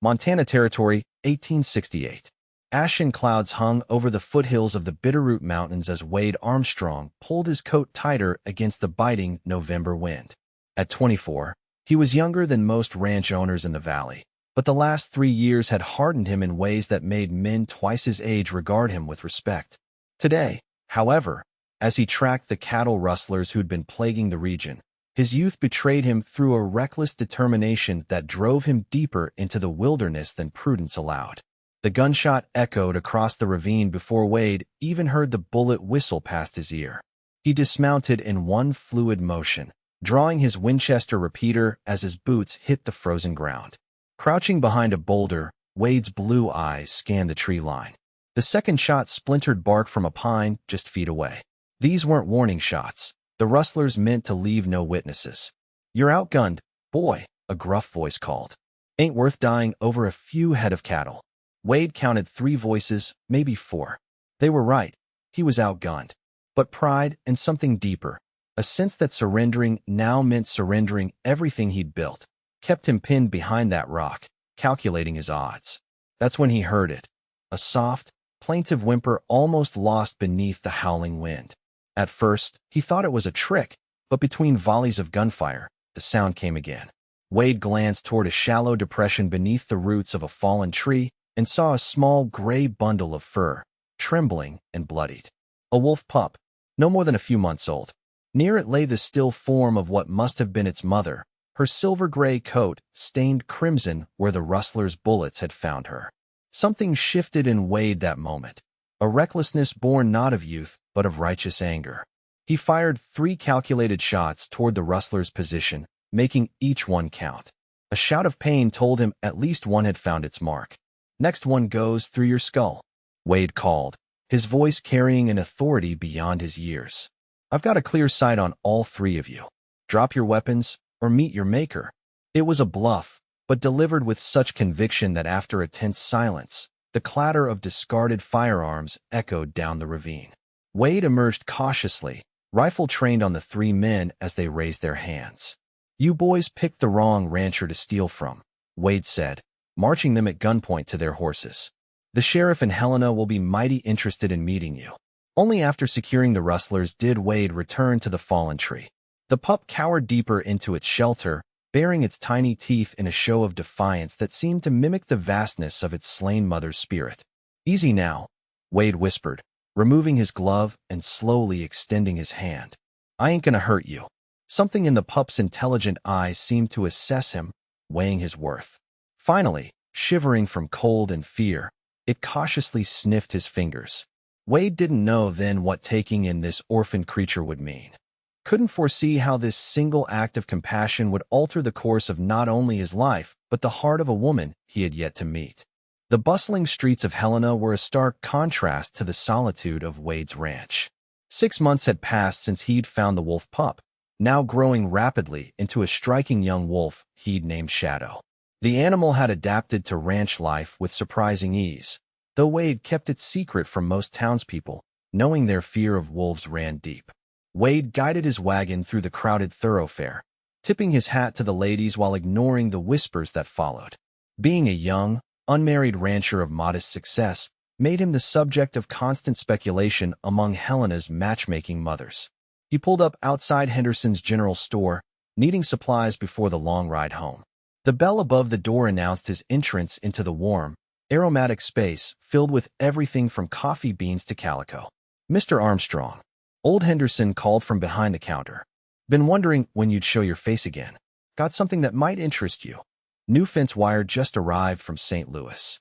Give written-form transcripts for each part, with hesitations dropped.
Montana Territory, 1868. Ashen clouds hung over the foothills of the Bitterroot Mountains as Wade Armstrong pulled his coat tighter against the biting November wind. At 24, he was younger than most ranch owners in the valley, but the last 3 years had hardened him in ways that made men twice his age regard him with respect. Today, however, as he tracked the cattle rustlers who'd been plaguing the region, his youth betrayed him through a reckless determination that drove him deeper into the wilderness than prudence allowed. The gunshot echoed across the ravine before Wade even heard the bullet whistle past his ear. He dismounted in one fluid motion, drawing his Winchester repeater as his boots hit the frozen ground. Crouching behind a boulder, Wade's blue eyes scanned the tree line. The second shot splintered bark from a pine just feet away. These weren't warning shots. The rustlers meant to leave no witnesses. "You're outgunned, boy," a gruff voice called. "Ain't worth dying over a few head of cattle." Wade counted 3 voices, maybe 4. They were right. He was outgunned. But pride and something deeper, a sense that surrendering now meant surrendering everything he'd built, kept him pinned behind that rock, calculating his odds. That's when he heard it. A soft, plaintive whimper almost lost beneath the howling wind. At first, he thought it was a trick, but between volleys of gunfire, the sound came again. Wade glanced toward a shallow depression beneath the roots of a fallen tree and saw a small gray bundle of fur, trembling and bloodied. A wolf pup, no more than a few months old. Near it lay the still form of what must have been its mother, her silver-gray coat stained crimson where the rustler's bullets had found her. Something shifted in Wade that moment, a recklessness born not of youth, but of righteous anger. He fired 3 calculated shots toward the rustler's position, making each one count. A shout of pain told him at least one had found its mark. "Next one goes through your skull," Wade called, his voice carrying an authority beyond his years. "I've got a clear sight on all 3 of you. Drop your weapons or meet your maker." It was a bluff, but delivered with such conviction that after a tense silence, the clatter of discarded firearms echoed down the ravine. Wade emerged cautiously, rifle trained on the 3 men as they raised their hands. "You boys picked the wrong rancher to steal from," Wade said, marching them at gunpoint to their horses. "The sheriff and Helena will be mighty interested in meeting you." Only after securing the rustlers did Wade return to the fallen tree. The pup cowered deeper into its shelter, baring its tiny teeth in a show of defiance that seemed to mimic the vastness of its slain mother's spirit. "Easy now," Wade whispered, removing his glove and slowly extending his hand. "I ain't gonna hurt you." Something in the pup's intelligent eyes seemed to assess him, weighing his worth. Finally, shivering from cold and fear, it cautiously sniffed his fingers. Wade didn't know then what taking in this orphaned creature would mean. Couldn't foresee how this single act of compassion would alter the course of not only his life, but the heart of a woman he had yet to meet. The bustling streets of Helena were a stark contrast to the solitude of Wade's ranch. 6 months had passed since he'd found the wolf pup, now growing rapidly into a striking young wolf he'd named Shadow. The animal had adapted to ranch life with surprising ease, though Wade kept it secret from most townspeople, knowing their fear of wolves ran deep. Wade guided his wagon through the crowded thoroughfare, tipping his hat to the ladies while ignoring the whispers that followed. Being a young, unmarried rancher of modest success made him the subject of constant speculation among Helena's matchmaking mothers. He pulled up outside Henderson's general store, needing supplies before the long ride home. The bell above the door announced his entrance into the warm, aromatic space filled with everything from coffee beans to calico. "Mr. Armstrong," old Henderson called from behind the counter. "Been wondering when you'd show your face again. Got something that might interest you. New fence wire just arrived from St. Louis."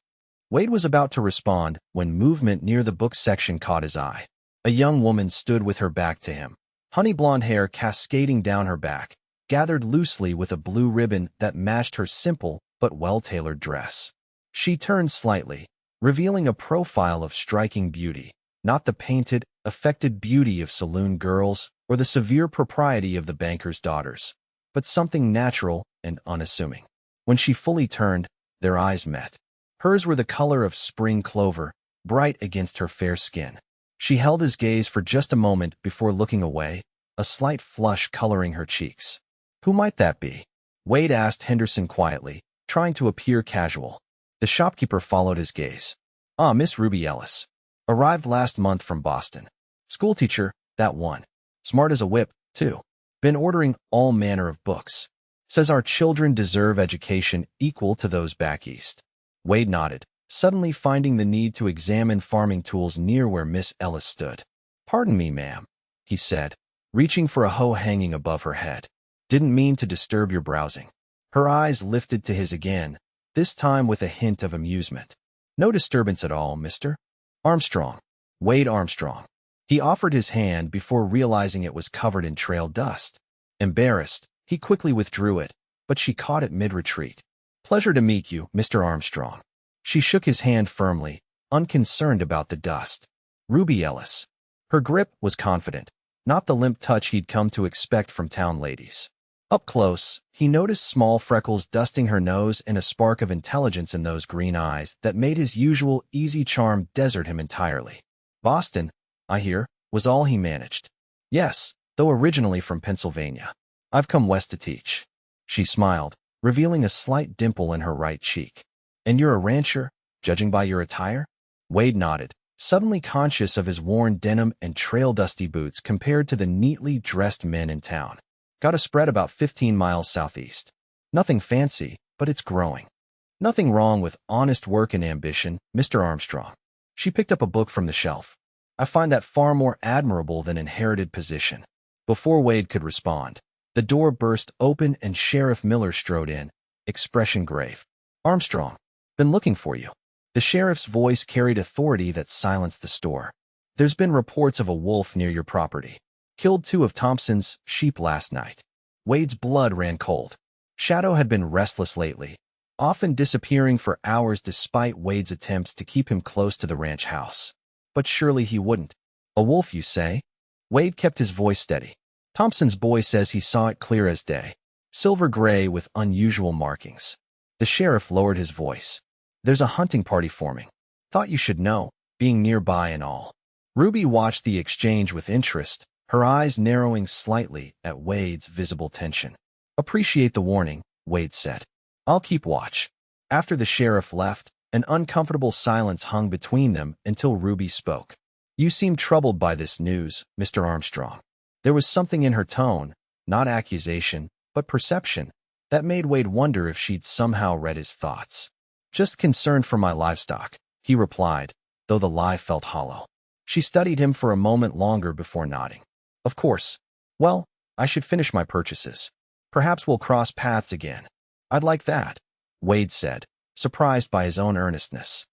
Wade was about to respond when movement near the book section caught his eye. A young woman stood with her back to him, honey blonde hair cascading down her back, gathered loosely with a blue ribbon that matched her simple but well-tailored dress. She turned slightly, revealing a profile of striking beauty, not the painted, affected beauty of saloon girls or the severe propriety of the banker's daughters, but something natural and unassuming. When she fully turned, their eyes met. Hers were the color of spring clover, bright against her fair skin. She held his gaze for just a moment before looking away, a slight flush coloring her cheeks. "Who might that be?" Wade asked Henderson quietly, trying to appear casual. The shopkeeper followed his gaze. Ah, Miss Ruby Ellis. Arrived last month from Boston. Schoolteacher, that one. Smart as a whip, too. Been ordering all manner of books. Says our children deserve education equal to those back east. Wade nodded, suddenly finding the need to examine farming tools near where Miss Ellis stood. Pardon me, ma'am, he said, reaching for a hoe hanging above her head. Didn't mean to disturb your browsing. Her eyes lifted to his again, this time with a hint of amusement. No disturbance at all, Mr. Armstrong. Wade Armstrong. He offered his hand before realizing it was covered in trail dust. Embarrassed, he quickly withdrew it, but she caught it mid-retreat. Pleasure to meet you, Mr. Armstrong. She shook his hand firmly, unconcerned about the dust. Ruby Ellis. Her grip was confident, not the limp touch he'd come to expect from town ladies. Up close, he noticed small freckles dusting her nose and a spark of intelligence in those green eyes that made his usual easy charm desert him entirely. Boston, I hear, was all he managed. Yes, though originally from Pennsylvania. I've come west to teach. She smiled, revealing a slight dimple in her right cheek. And you're a rancher, judging by your attire? Wade nodded, suddenly conscious of his worn denim and trail-dusty boots compared to the neatly dressed men in town. Got a spread about 15 miles southeast. Nothing fancy, but it's growing. Nothing wrong with honest work and ambition, Mr. Armstrong. She picked up a book from the shelf. I find that far more admirable than inherited position. Before Wade could respond, the door burst open and Sheriff Miller strode in, expression grave. Armstrong, been looking for you. The sheriff's voice carried authority that silenced the store. There's been reports of a wolf near your property. Killed 2 of Thompson's sheep last night. Wade's blood ran cold. Shadow had been restless lately, often disappearing for hours despite Wade's attempts to keep him close to the ranch house. But surely he wouldn't. A wolf, you say? Wade kept his voice steady. Thompson's boy says he saw it clear as day. Silver gray with unusual markings. The sheriff lowered his voice. There's a hunting party forming. Thought you should know, being nearby and all. Ruby watched the exchange with interest, her eyes narrowing slightly at Wade's visible tension. Appreciate the warning, Wade said. I'll keep watch. After the sheriff left, an uncomfortable silence hung between them until Ruby spoke. You seem troubled by this news, Mr. Armstrong. There was something in her tone, not accusation, but perception, that made Wade wonder if she'd somehow read his thoughts. Just concerned for my livestock, he replied, though the lie felt hollow. She studied him for a moment longer before nodding. Of course. Well, I should finish my purchases. Perhaps we'll cross paths again. I'd like that, Wade said, surprised by his own earnestness.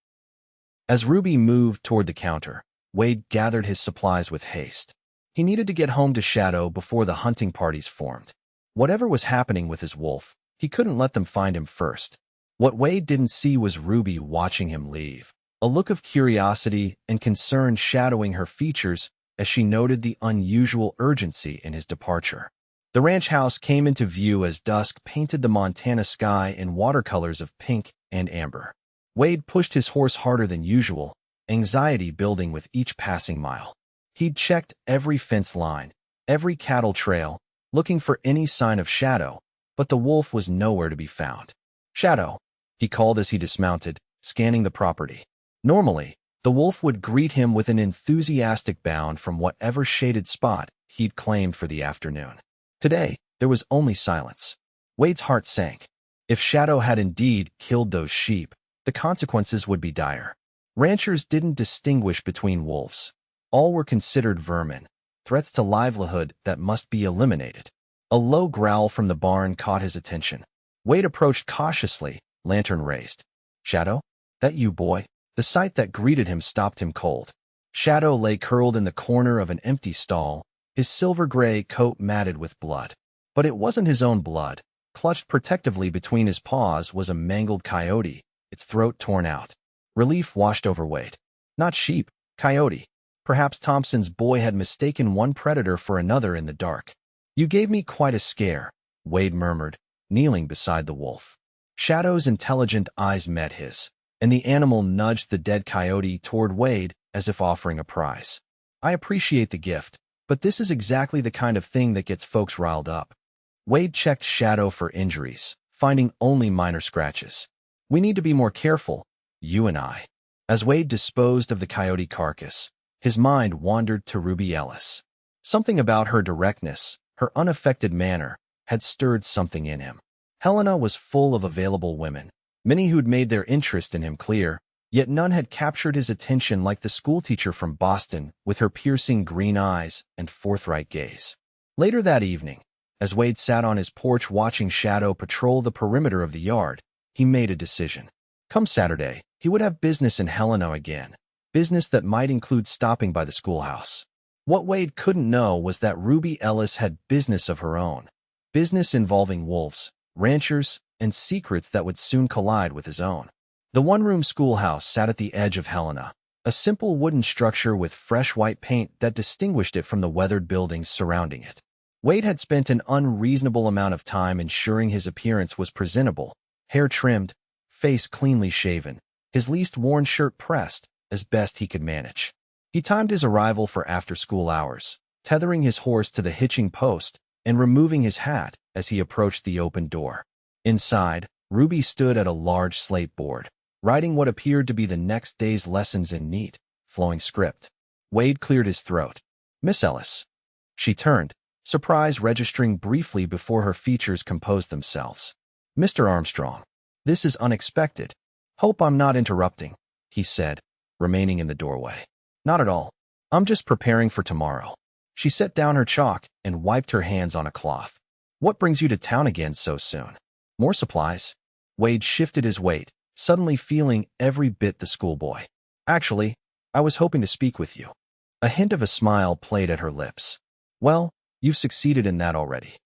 As Ruby moved toward the counter, Wade gathered his supplies with haste. He needed to get home to Shadow before the hunting parties formed. Whatever was happening with his wolf, he couldn't let them find him first. What Wade didn't see was Ruby watching him leave, a look of curiosity and concern shadowing her features as she noted the unusual urgency in his departure. The ranch house came into view as dusk painted the Montana sky in watercolors of pink and amber. Wade pushed his horse harder than usual, anxiety building with each passing mile. He'd checked every fence line, every cattle trail, looking for any sign of Shadow, but the wolf was nowhere to be found. Shadow, he called as he dismounted, scanning the property. Normally, the wolf would greet him with an enthusiastic bound from whatever shaded spot he'd claimed for the afternoon. Today, there was only silence. Wade's heart sank. If Shadow had indeed killed those sheep, the consequences would be dire. Ranchers didn't distinguish between wolves. All were considered vermin, threats to livelihood that must be eliminated. A low growl from the barn caught his attention. Wade approached cautiously, lantern raised. Shadow? That you, boy? The sight that greeted him stopped him cold. Shadow lay curled in the corner of an empty stall, his silver-gray coat matted with blood. But it wasn't his own blood. Clutched protectively between his paws was a mangled coyote, its throat torn out. Relief washed over Wade. Not sheep, coyote. Perhaps Thompson's boy had mistaken one predator for another in the dark. You gave me quite a scare, Wade murmured, kneeling beside the wolf. Shadow's intelligent eyes met his, and the animal nudged the dead coyote toward Wade as if offering a prize. I appreciate the gift, but this is exactly the kind of thing that gets folks riled up. Wade checked Shadow for injuries, finding only minor scratches. We need to be more careful, you and I. As Wade disposed of the coyote carcass, his mind wandered to Ruby Ellis. Something about her directness, her unaffected manner, had stirred something in him. Helena was full of available women, many who'd made their interest in him clear, yet none had captured his attention like the schoolteacher from Boston with her piercing green eyes and forthright gaze. Later that evening, as Wade sat on his porch watching Shadow patrol the perimeter of the yard, he made a decision. Come Saturday, he would have business in Helena again, business that might include stopping by the schoolhouse. What Wade couldn't know was that Ruby Ellis had business of her own, business involving wolves, ranchers, and secrets that would soon collide with his own. The one-room schoolhouse sat at the edge of Helena, a simple wooden structure with fresh white paint that distinguished it from the weathered buildings surrounding it. Wade had spent an unreasonable amount of time ensuring his appearance was presentable, hair trimmed, face cleanly shaven, his least worn shirt pressed, as best he could manage. He timed his arrival for after-school hours, tethering his horse to the hitching post and removing his hat as he approached the open door. Inside, Ruby stood at a large slate board, writing what appeared to be the next day's lessons in neat, flowing script. Wade cleared his throat. "Miss Ellis." She turned, surprise registering briefly before her features composed themselves. "Mr. Armstrong, this is unexpected. Hope I'm not interrupting," he said, remaining in the doorway. "Not at all. I'm just preparing for tomorrow." She set down her chalk and wiped her hands on a cloth. "What brings you to town again so soon? More supplies?" Wade shifted his weight, suddenly feeling every bit the schoolboy. "Actually, I was hoping to speak with you." A hint of a smile played at her lips. "Well, you've succeeded in that already."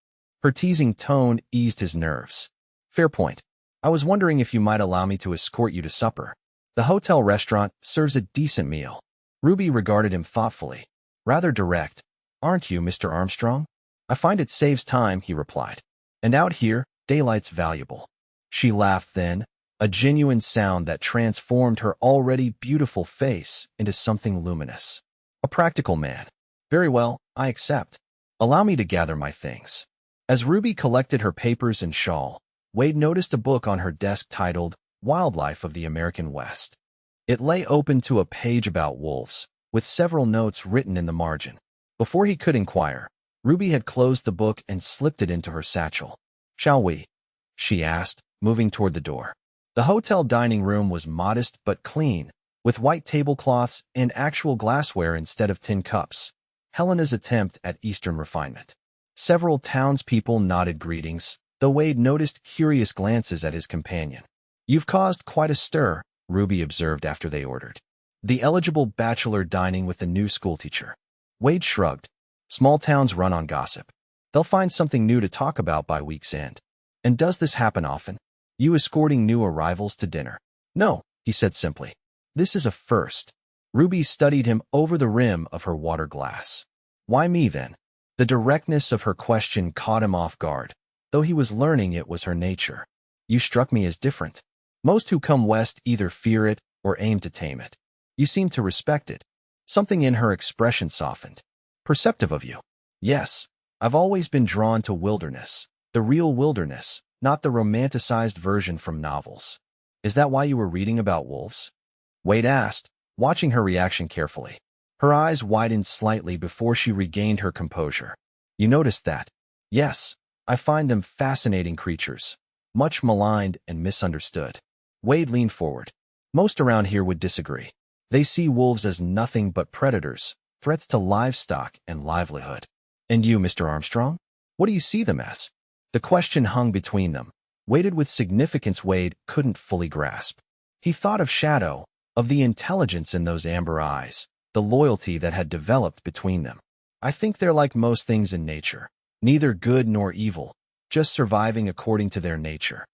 Her teasing tone eased his nerves. "Fair point. I was wondering if you might allow me to escort you to supper. The hotel restaurant serves a decent meal." Ruby regarded him thoughtfully. "Rather direct, aren't you, Mr. Armstrong?" "I find it saves time," he replied. "And out here, daylight's valuable." She laughed then, a genuine sound that transformed her already beautiful face into something luminous. "A practical man. Very well, I accept. Allow me to gather my things." As Ruby collected her papers and shawl, Wade noticed a book on her desk titled Wildlife of the American West. It lay open to a page about wolves, with several notes written in the margin. Before he could inquire, Ruby had closed the book and slipped it into her satchel. "Shall we?" she asked, moving toward the door. The hotel dining room was modest but clean, with white tablecloths and actual glassware instead of tin cups. Helena's attempt at Eastern refinement. Several townspeople nodded greetings, though Wade noticed curious glances at his companion. "You've caused quite a stir," Ruby observed after they ordered. "The eligible bachelor dining with the new schoolteacher." Wade shrugged. "Small towns run on gossip. They'll find something new to talk about by week's end." "And does this happen often? You escorting new arrivals to dinner?" "No," he said simply. "This is a first." Ruby studied him over the rim of her water glass. "Why me, then?" The directness of her question caught him off guard, though he was learning it was her nature. "You struck me as different. Most who come west either fear it or aim to tame it. You seem to respect it." Something in her expression softened. "Perceptive of you." "Yes, I've always been drawn to wilderness, the real wilderness, not the romanticized version from novels." "Is that why you were reading about wolves?" Wade asked, watching her reaction carefully. Her eyes widened slightly before she regained her composure. "You noticed that?" "Yes, I find them fascinating creatures, much maligned and misunderstood." Wade leaned forward. "Most around here would disagree. They see wolves as nothing but predators, threats to livestock and livelihood." "And you, Mr. Armstrong? What do you see them as?" The question hung between them, weighted with significance Wade couldn't fully grasp. He thought of Shadow, of the intelligence in those amber eyes, the loyalty that had developed between them. "I think they're like most things in nature, neither good nor evil, just surviving according to their nature."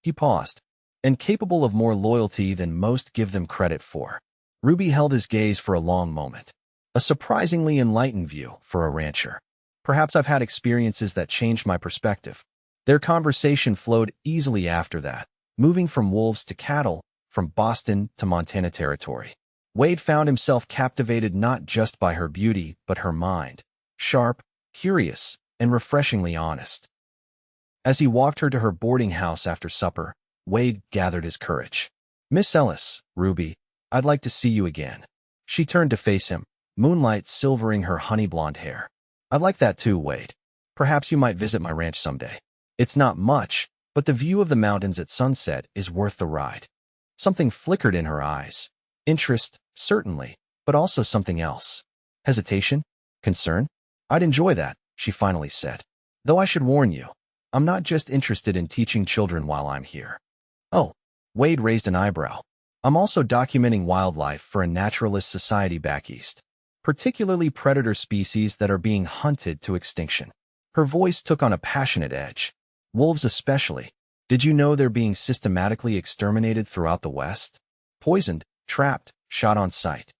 He paused. "And capable of more loyalty than most give them credit for." Ruby held his gaze for a long moment. A surprisingly enlightened view for a rancher. "Perhaps I've had experiences that changed my perspective." Their conversation flowed easily after that, moving from wolves to cattle, from Boston to Montana territory. Wade found himself captivated not just by her beauty, but her mind. Sharp, curious, and refreshingly honest. As he walked her to her boarding house after supper, Wade gathered his courage. "Miss Ellis, Ruby, I'd like to see you again." She turned to face him, moonlight silvering her honey-blonde hair. "I'd like that too, Wade. Perhaps you might visit my ranch someday. It's not much, but the view of the mountains at sunset is worth the ride." Something flickered in her eyes. Interest, certainly, but also something else. Hesitation? Concern? "I'd enjoy that," she finally said. "Though I should warn you, I'm not just interested in teaching children while I'm here." "Oh." Wade raised an eyebrow. "I'm also documenting wildlife for a naturalist society back east, particularly predator species that are being hunted to extinction." Her voice took on a passionate edge. "Wolves especially. Did you know they're being systematically exterminated throughout the West? Poisoned, trapped, shot on sight."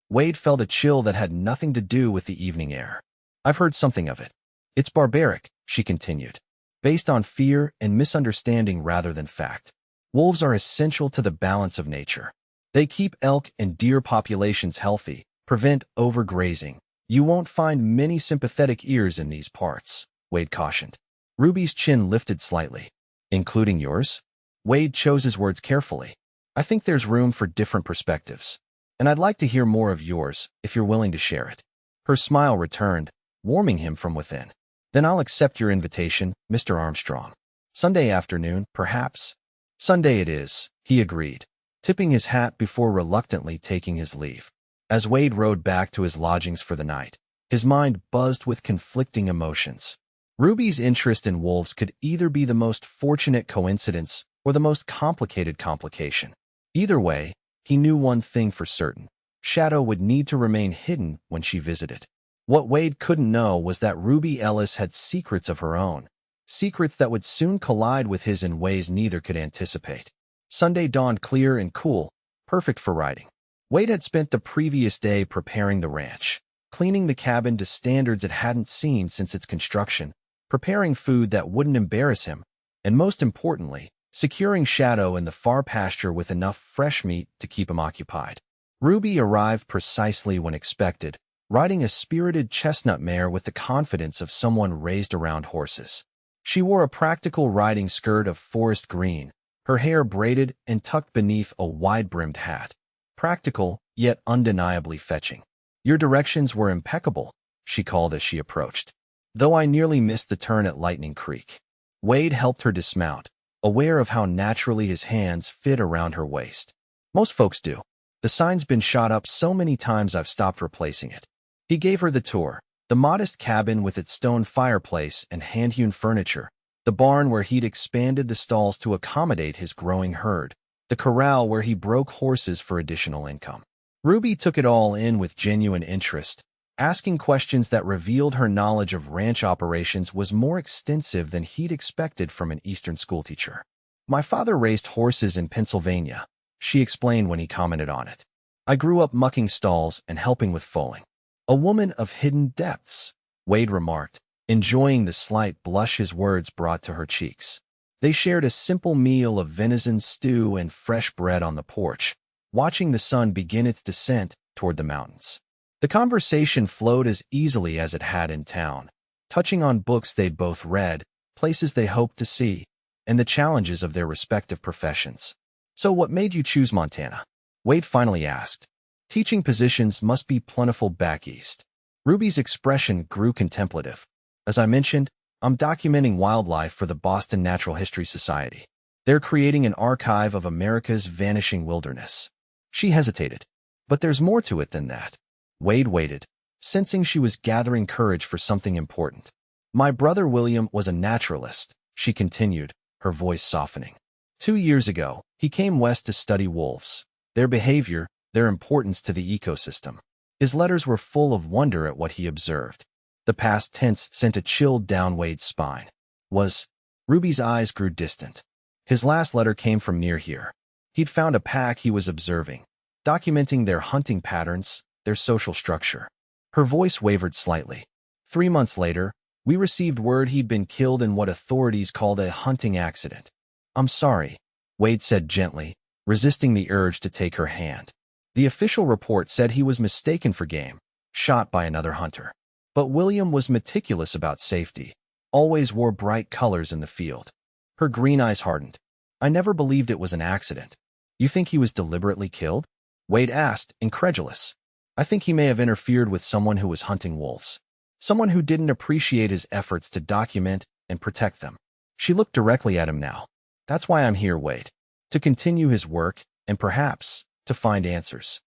Wade felt a chill that had nothing to do with the evening air. "I've heard something of it. It's barbaric," she continued, "based on fear and misunderstanding rather than fact. Wolves are essential to the balance of nature. They keep elk and deer populations healthy, prevent overgrazing. You won't find many sympathetic ears in these parts," Wade cautioned. Ruby's chin lifted slightly. "Including yours?" Wade chose his words carefully. "I think there's room for different perspectives, and I'd like to hear more of yours if you're willing to share it." Her smile returned, warming him from within. "Then I'll accept your invitation, Mr. Armstrong. Sunday afternoon, perhaps?" "Sunday it is," he agreed, tipping his hat before reluctantly taking his leave. As Wade rode back to his lodgings for the night, his mind buzzed with conflicting emotions. Ruby's interest in wolves could either be the most fortunate coincidence or the most complicated complication. Either way, he knew one thing for certain: Shadow would need to remain hidden when she visited. What Wade couldn't know was that Ruby Ellis had secrets of her own, secrets that would soon collide with his in ways neither could anticipate. Sunday dawned clear and cool, perfect for riding. Wade had spent the previous day preparing the ranch, cleaning the cabin to standards it hadn't seen since its construction, preparing food that wouldn't embarrass him, and most importantly, securing Shadow in the far pasture with enough fresh meat to keep him occupied. Ruby arrived precisely when expected, riding a spirited chestnut mare with the confidence of someone raised around horses. She wore a practical riding skirt of forest green, her hair braided and tucked beneath a wide-brimmed hat. Practical, yet undeniably fetching. "Your directions were impeccable," she called as she approached. "Though I nearly missed the turn at Lightning Creek." Wade helped her dismount, aware of how naturally his hands fit around her waist. "Most folks do. The sign's been shot up so many times I've stopped replacing it." He gave her the tour: the modest cabin with its stone fireplace and hand-hewn furniture, the barn where he'd expanded the stalls to accommodate his growing herd, the corral where he broke horses for additional income. Ruby took it all in with genuine interest, asking questions that revealed her knowledge of ranch operations was more extensive than he'd expected from an Eastern schoolteacher. "My father raised horses in Pennsylvania," she explained when he commented on it. "I grew up mucking stalls and helping with foaling." "A woman of hidden depths," Wade remarked, enjoying the slight blush his words brought to her cheeks. They shared a simple meal of venison stew and fresh bread on the porch, watching the sun begin its descent toward the mountains. The conversation flowed as easily as it had in town, touching on books they'd both read, places they hoped to see, and the challenges of their respective professions. "So what made you choose Montana?" Wade finally asked. "Teaching positions must be plentiful back east." Ruby's expression grew contemplative. "As I mentioned, I'm documenting wildlife for the Boston Natural History Society. They're creating an archive of America's vanishing wilderness." She hesitated. "But there's more to it than that." Wade waited, sensing she was gathering courage for something important. "My brother William was a naturalist," she continued, her voice softening. 2 years ago, he came west to study wolves, their behavior, their importance to the ecosystem. His letters were full of wonder at what he observed. The past tense sent a chill down Wade's spine. Ruby's eyes grew distant. "His last letter came from near here. He'd found a pack he was observing, documenting their hunting patterns, their social structure." Her voice wavered slightly. 3 months later, we received word he'd been killed in what authorities called a hunting accident." "I'm sorry," Wade said gently, resisting the urge to take her hand. "The official report said he was mistaken for game, shot by another hunter. But William was meticulous about safety, always wore bright colors in the field." Her green eyes hardened. I never believed it was an accident. You think he was deliberately killed? Wade asked, incredulous. I think he may have interfered with someone who was hunting wolves. Someone who didn't appreciate his efforts to document and protect them. She looked directly at him now. That's why I'm here, Wade. To continue his work, and perhaps, to find answers.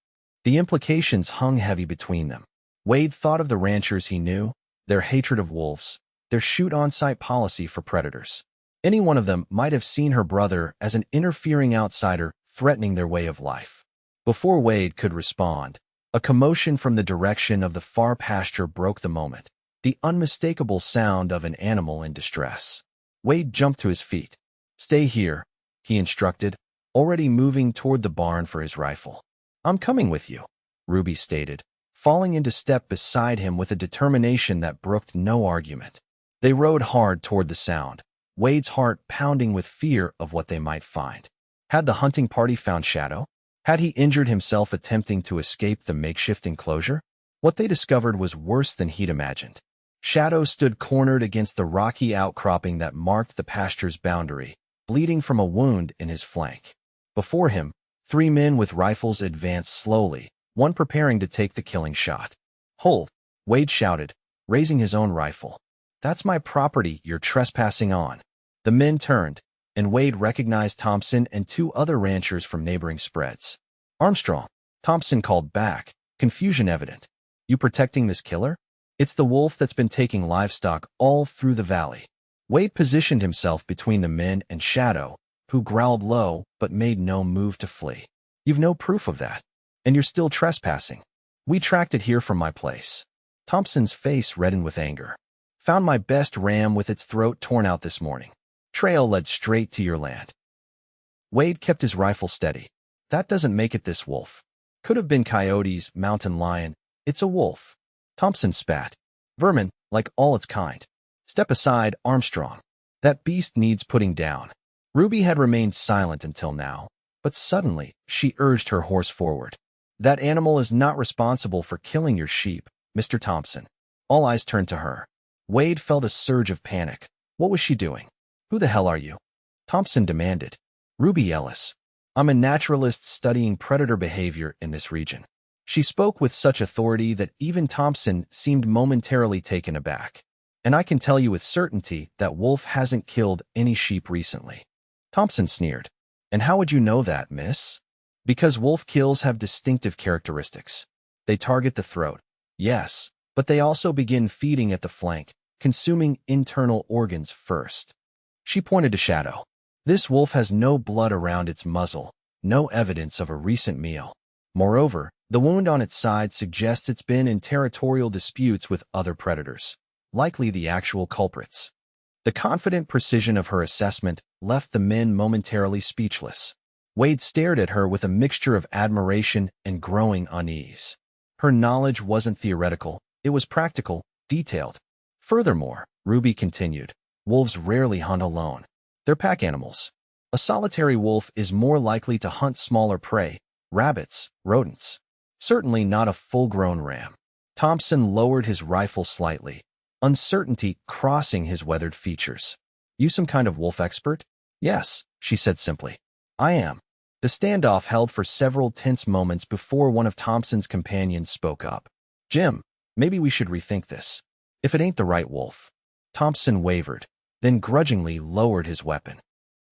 The implications hung heavy between them. Wade thought of the ranchers he knew, their hatred of wolves, their shoot-on-sight policy for predators. Any one of them might have seen her brother as an interfering outsider threatening their way of life. Before Wade could respond, a commotion from the direction of the far pasture broke the moment, the unmistakable sound of an animal in distress. Wade jumped to his feet. Stay here, he instructed, already moving toward the barn for his rifle. I'm coming with you, Ruby stated, falling into step beside him with a determination that brooked no argument. They rode hard toward the sound, Wade's heart pounding with fear of what they might find. Had the hunting party found Shadow? Had he injured himself attempting to escape the makeshift enclosure? What they discovered was worse than he'd imagined. Shadow stood cornered against the rocky outcropping that marked the pasture's boundary, bleeding from a wound in his flank. Before him, 3 men with rifles advanced slowly, one preparing to take the killing shot. Hold, Wade shouted, raising his own rifle. That's my property you're trespassing on. The men turned, and Wade recognized Thompson and 2 other ranchers from neighboring spreads. Armstrong, Thompson called back, confusion evident. You protecting this killer? It's the wolf that's been taking livestock all through the valley. Wade positioned himself between the men and Shadow, who growled low but made no move to flee. You've no proof of that, and you're still trespassing. We tracked it here from my place. Thompson's face reddened with anger. Found my best ram with its throat torn out this morning. Trail led straight to your land. Wade kept his rifle steady. That doesn't make it this wolf. Could have been coyotes, mountain lion. It's a wolf. Thompson spat. Vermin, like all its kind. Step aside, Armstrong. That beast needs putting down. Ruby had remained silent until now, but suddenly she urged her horse forward. That animal is not responsible for killing your sheep, Mr. Thompson. All eyes turned to her. Wade felt a surge of panic. What was she doing? Who the hell are you? Thompson demanded. Ruby Ellis. I'm a naturalist studying predator behavior in this region. She spoke with such authority that even Thompson seemed momentarily taken aback. And I can tell you with certainty that Wolf hasn't killed any sheep recently. Thompson sneered. And how would you know that, miss? Because wolf kills have distinctive characteristics. They target the throat, yes, but they also begin feeding at the flank, consuming internal organs first. She pointed to Shadow. This wolf has no blood around its muzzle, no evidence of a recent meal. Moreover, the wound on its side suggests it's been in territorial disputes with other predators, likely the actual culprits. The confident precision of her assessment left the men momentarily speechless. Wade stared at her with a mixture of admiration and growing unease. Her knowledge wasn't theoretical, it was practical, detailed. Furthermore, Ruby continued, wolves rarely hunt alone. They're pack animals. A solitary wolf is more likely to hunt smaller prey, rabbits, rodents. Certainly not a full-grown ram. Thompson lowered his rifle slightly, uncertainty crossing his weathered features. You some kind of wolf expert? Yes, she said simply. I am. The standoff held for several tense moments before one of Thompson's companions spoke up. Jim, maybe we should rethink this. If it ain't the right wolf. Thompson wavered, then grudgingly lowered his weapon.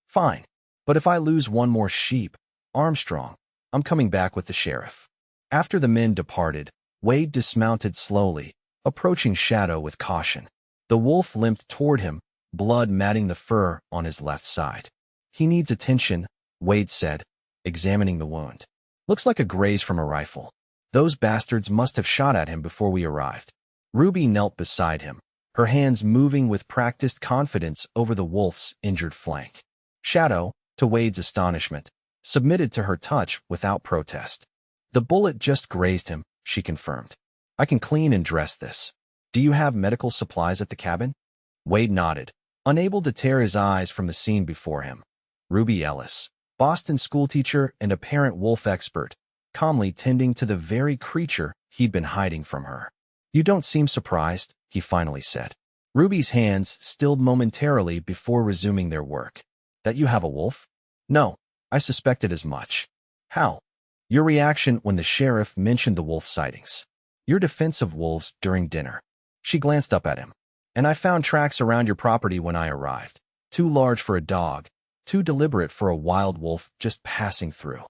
Fine, but if I lose one more sheep, Armstrong, I'm coming back with the sheriff. After the men departed, Wade dismounted slowly, approaching Shadow with caution. The wolf limped toward him, blood matting the fur on his left side. He needs attention, Wade said, examining the wound. Looks like a graze from a rifle. Those bastards must have shot at him before we arrived. Ruby knelt beside him, her hands moving with practiced confidence over the wolf's injured flank. Shadow, to Wade's astonishment, submitted to her touch without protest. The bullet just grazed him, she confirmed. I can clean and dress this. Do you have medical supplies at the cabin? Wade nodded, unable to tear his eyes from the scene before him. Ruby Ellis, Boston schoolteacher and apparent wolf expert, calmly tending to the very creature he'd been hiding from her. You don't seem surprised, he finally said. Ruby's hands stilled momentarily before resuming their work. That you have a wolf? No, I suspected as much. How? Your reaction when the sheriff mentioned the wolf sightings. Your defense of wolves during dinner. She glanced up at him. And I found tracks around your property when I arrived. Too large for a dog, too deliberate for a wild wolf just passing through.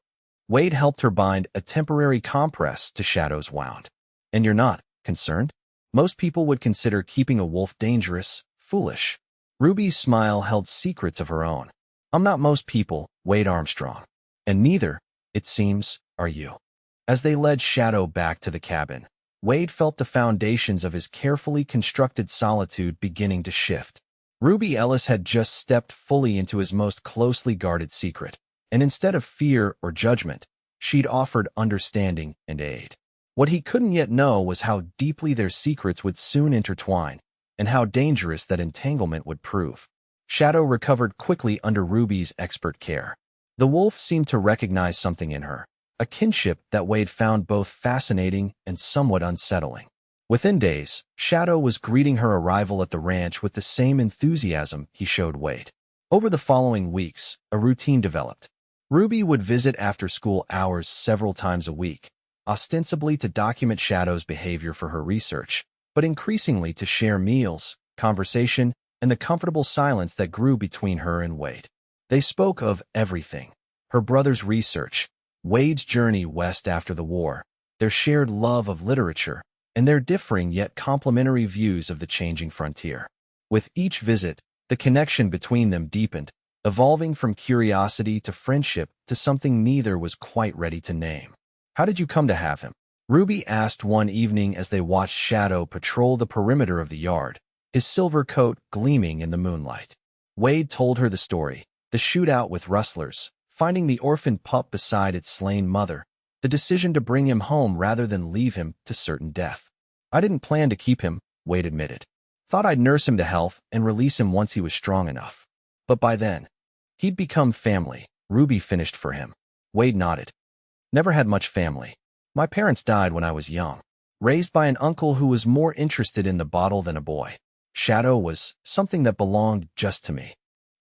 Wade helped her bind a temporary compress to Shadow's wound. And you're not concerned? Most people would consider keeping a wolf dangerous, foolish. Ruby's smile held secrets of her own. I'm not most people, Wade Armstrong. And neither, it seems, are you. As they led Shadow back to the cabin, Wade felt the foundations of his carefully constructed solitude beginning to shift. Ruby Ellis had just stepped fully into his most closely guarded secret, and instead of fear or judgment, she'd offered understanding and aid. What he couldn't yet know was how deeply their secrets would soon intertwine, and how dangerous that entanglement would prove. Shadow recovered quickly under Ruby's expert care. The wolf seemed to recognize something in her, a kinship that Wade found both fascinating and somewhat unsettling. Within days, Shadow was greeting her arrival at the ranch with the same enthusiasm he showed Wade. Over the following weeks, a routine developed. Ruby would visit after school hours several times a week, ostensibly to document Shadow's behavior for her research, but increasingly to share meals, conversation, and the comfortable silence that grew between her and Wade. They spoke of everything: her brother's research, Wade's journey west after the war, their shared love of literature, and their differing yet complementary views of the changing frontier. With each visit, the connection between them deepened, evolving from curiosity to friendship to something neither was quite ready to name. How did you come to have him? Ruby asked one evening as they watched Shadow patrol the perimeter of the yard, his silver coat gleaming in the moonlight. Wade told her the story, the shootout with rustlers, finding the orphaned pup beside its slain mother, the decision to bring him home rather than leave him to certain death. I didn't plan to keep him, Wade admitted. Thought I'd nurse him to health and release him once he was strong enough. But by then, he'd become family, Ruby finished for him. Wade nodded. Never had much family. My parents died when I was young, raised by an uncle who was more interested in the bottle than a boy. Shadow was something that belonged just to me.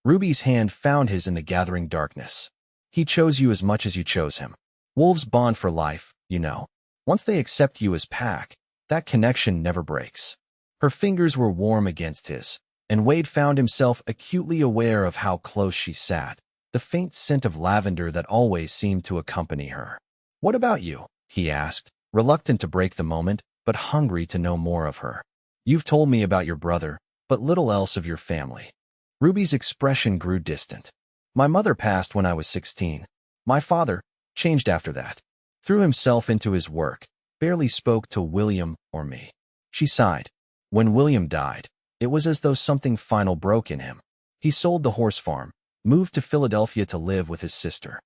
Ruby's hand found his in the gathering darkness. He chose you as much as you chose him. Wolves bond for life, you know. Once they accept you as pack, that connection never breaks. Her fingers were warm against his, and Wade found himself acutely aware of how close she sat, the faint scent of lavender that always seemed to accompany her. What about you? He asked, reluctant to break the moment, but hungry to know more of her. You've told me about your brother, but little else of your family. Ruby's expression grew distant. My mother passed when I was 16. My father changed after that. Threw himself into his work, barely spoke to William or me. She sighed. When William died, it was as though something final broke in him. He sold the horse farm, moved to Philadelphia to live with his sister.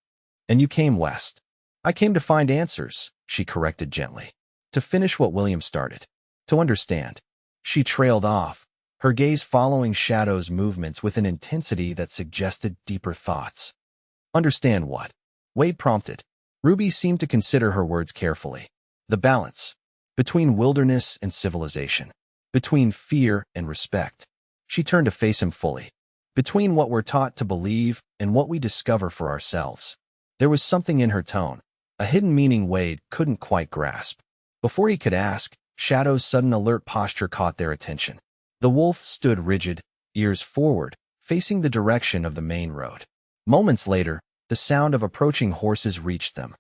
And you came west. I came to find answers, she corrected gently. To finish what William started. To understand. She trailed off, her gaze following Shadow's movements with an intensity that suggested deeper thoughts. Understand what? Wade prompted. Ruby seemed to consider her words carefully. The balance. Between wilderness and civilization. Between fear and respect. She turned to face him fully. Between what we're taught to believe and what we discover for ourselves. There was something in her tone, a hidden meaning Wade couldn't quite grasp. Before he could ask, Shadow's sudden alert posture caught their attention. The wolf stood rigid, ears forward, facing the direction of the main road. Moments later, the sound of approaching horses reached them.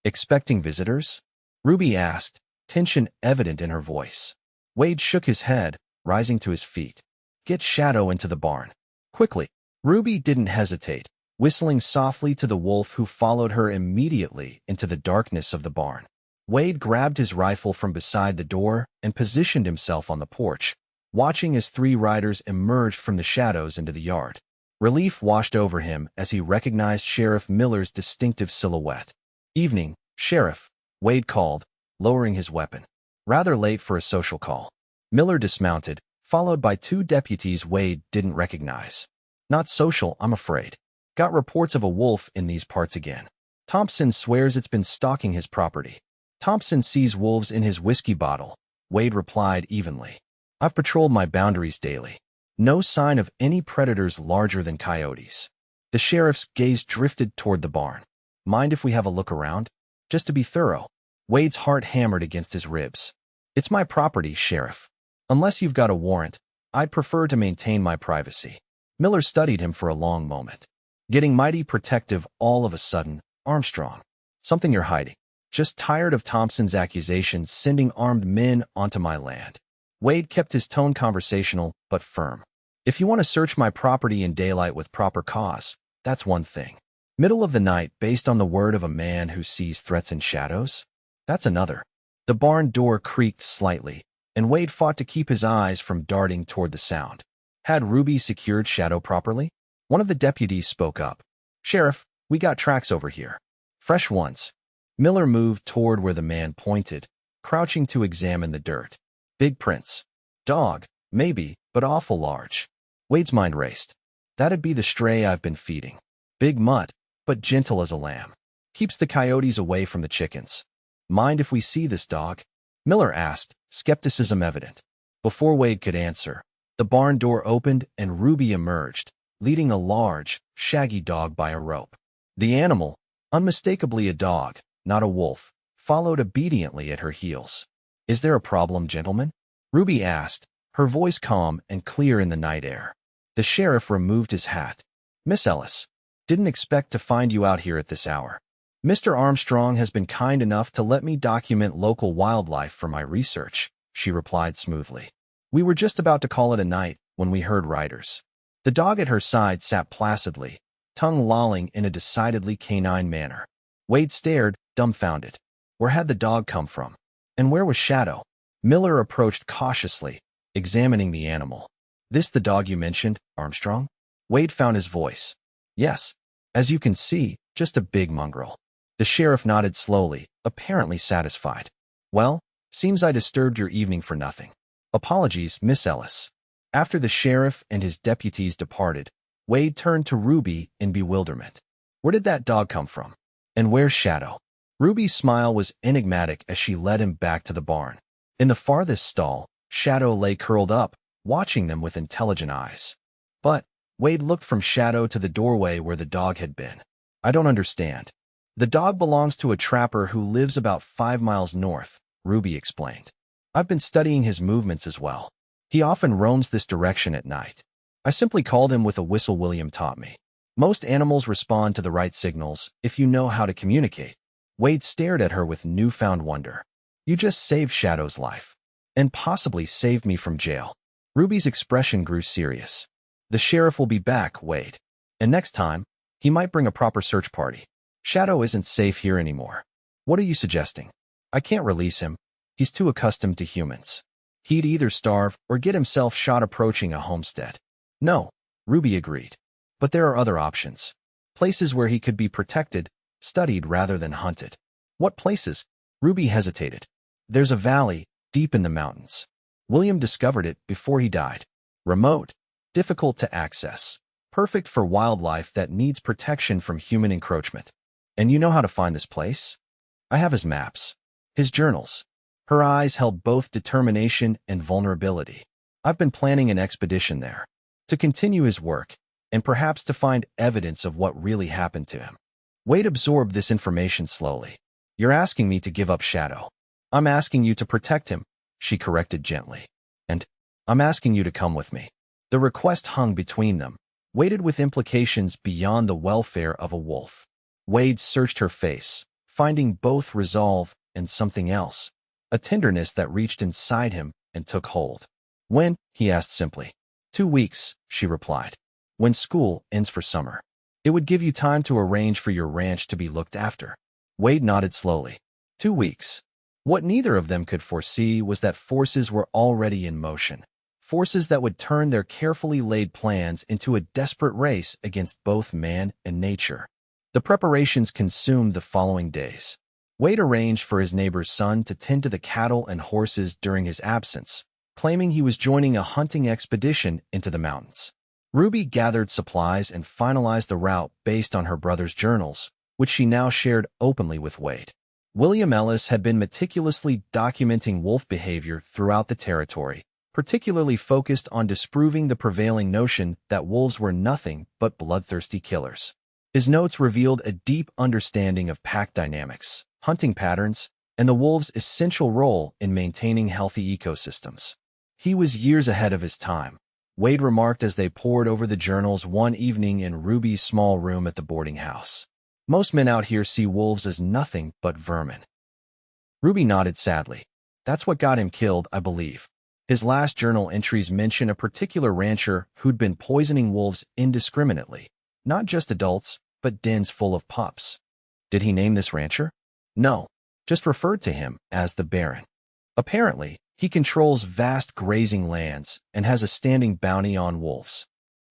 Expecting visitors? Ruby asked, tension evident in her voice. Wade shook his head, rising to his feet. Get Shadow into the barn. Quickly. Ruby didn't hesitate, whistling softly to the wolf who followed her immediately into the darkness of the barn. Wade grabbed his rifle from beside the door and positioned himself on the porch, watching as three riders emerged from the shadows into the yard. Relief washed over him as he recognized Sheriff Miller's distinctive silhouette. Evening, Sheriff, Wade called, lowering his weapon. Rather late for a social call. Miller dismounted, followed by two deputies Wade didn't recognize. Not social, I'm afraid. Got reports of a wolf in these parts again. Thompson swears it's been stalking his property. Thompson sees wolves in his whiskey bottle, Wade replied evenly. I've patrolled my boundaries daily. No sign of any predators larger than coyotes. The sheriff's gaze drifted toward the barn. Mind if we have a look around? Just to be thorough. Wade's heart hammered against his ribs. It's my property, Sheriff. Unless you've got a warrant, I'd prefer to maintain my privacy. Miller studied him for a long moment. Getting mighty protective all of a sudden. Armstrong. Something you're hiding. Just tired of Thompson's accusations sending armed men onto my land. Wade kept his tone conversational but firm. If you want to search my property in daylight with proper cause, that's one thing. Middle of the night based on the word of a man who sees threats in shadows? That's another. The barn door creaked slightly, and Wade fought to keep his eyes from darting toward the sound. Had Ruby secured Shadow properly? One of the deputies spoke up. Sheriff, we got tracks over here. Fresh ones. Miller moved toward where the man pointed, crouching to examine the dirt. Big prints. Dog, maybe, but awful large. Wade's mind raced. That'd be the stray I've been feeding. Big mutt, but gentle as a lamb. Keeps the coyotes away from the chickens. Mind if we see this dog? Miller asked, skepticism evident. Before Wade could answer, the barn door opened and Ruby emerged, leading a large, shaggy dog by a rope. The animal, unmistakably a dog, not a wolf, followed obediently at her heels. Is there a problem, gentlemen? Ruby asked, her voice calm and clear in the night air. The sheriff removed his hat. Miss Ellis, didn't expect to find you out here at this hour. Mr. Armstrong has been kind enough to let me document local wildlife for my research, she replied smoothly. We were just about to call it a night when we heard riders. The dog at her side sat placidly, tongue lolling in a decidedly canine manner. Wade stared, dumbfounded. Where had the dog come from? And where was Shadow? Miller approached cautiously, examining the animal. This the dog you mentioned, Armstrong? Wade found his voice. Yes. As you can see, just a big mongrel. The sheriff nodded slowly, apparently satisfied. Well, seems I disturbed your evening for nothing. Apologies, Miss Ellis. After the sheriff and his deputies departed, Wade turned to Ruby in bewilderment. Where did that dog come from? And where's Shadow? Ruby's smile was enigmatic as she led him back to the barn. In the farthest stall, Shadow lay curled up, watching them with intelligent eyes. But Wade looked from Shadow to the doorway where the dog had been. I don't understand. The dog belongs to a trapper who lives about 5 miles north, Ruby explained. I've been studying his movements as well. He often roams this direction at night. I simply called him with a whistle William taught me. Most animals respond to the right signals if you know how to communicate. Wade stared at her with newfound wonder. You just saved Shadow's life. And possibly saved me from jail. Ruby's expression grew serious. The sheriff will be back, Wade. And next time, he might bring a proper search party. Shadow isn't safe here anymore. What are you suggesting? I can't release him. He's too accustomed to humans. He'd either starve or get himself shot approaching a homestead. No, Ruby agreed. But there are other options. Places where he could be protected, studied rather than hunted. What places? Ruby hesitated. There's a valley, deep in the mountains. William discovered it before he died. Remote, difficult to access, perfect for wildlife that needs protection from human encroachment. And you know how to find this place? I have his maps, his journals. Her eyes held both determination and vulnerability. I've been planning an expedition there, to continue his work, and perhaps to find evidence of what really happened to him. Wade absorbed this information slowly. You're asking me to give up Shadow. I'm asking you to protect him, she corrected gently. And I'm asking you to come with me. The request hung between them, weighted with implications beyond the welfare of a wolf. Wade searched her face, finding both resolve and something else, a tenderness that reached inside him and took hold. When? He asked simply. 2 weeks, she replied. When school ends for summer. It would give you time to arrange for your ranch to be looked after. Wade nodded slowly. 2 weeks. What neither of them could foresee was that forces were already in motion. Forces that would turn their carefully laid plans into a desperate race against both man and nature. The preparations consumed the following days. Wade arranged for his neighbor's son to tend to the cattle and horses during his absence, claiming he was joining a hunting expedition into the mountains. Ruby gathered supplies and finalized the route based on her brother's journals, which she now shared openly with Wade. William Ellis had been meticulously documenting wolf behavior throughout the territory, particularly focused on disproving the prevailing notion that wolves were nothing but bloodthirsty killers. His notes revealed a deep understanding of pack dynamics, hunting patterns, and the wolves' essential role in maintaining healthy ecosystems. He was years ahead of his time, Wade remarked as they pored over the journals one evening in Ruby's small room at the boarding house. Most men out here see wolves as nothing but vermin. Ruby nodded sadly. That's what got him killed, I believe. His last journal entries mention a particular rancher who'd been poisoning wolves indiscriminately, not just adults, but dens full of pups. Did he name this rancher? No, just referred to him as the Baron. Apparently, he controls vast grazing lands and has a standing bounty on wolves.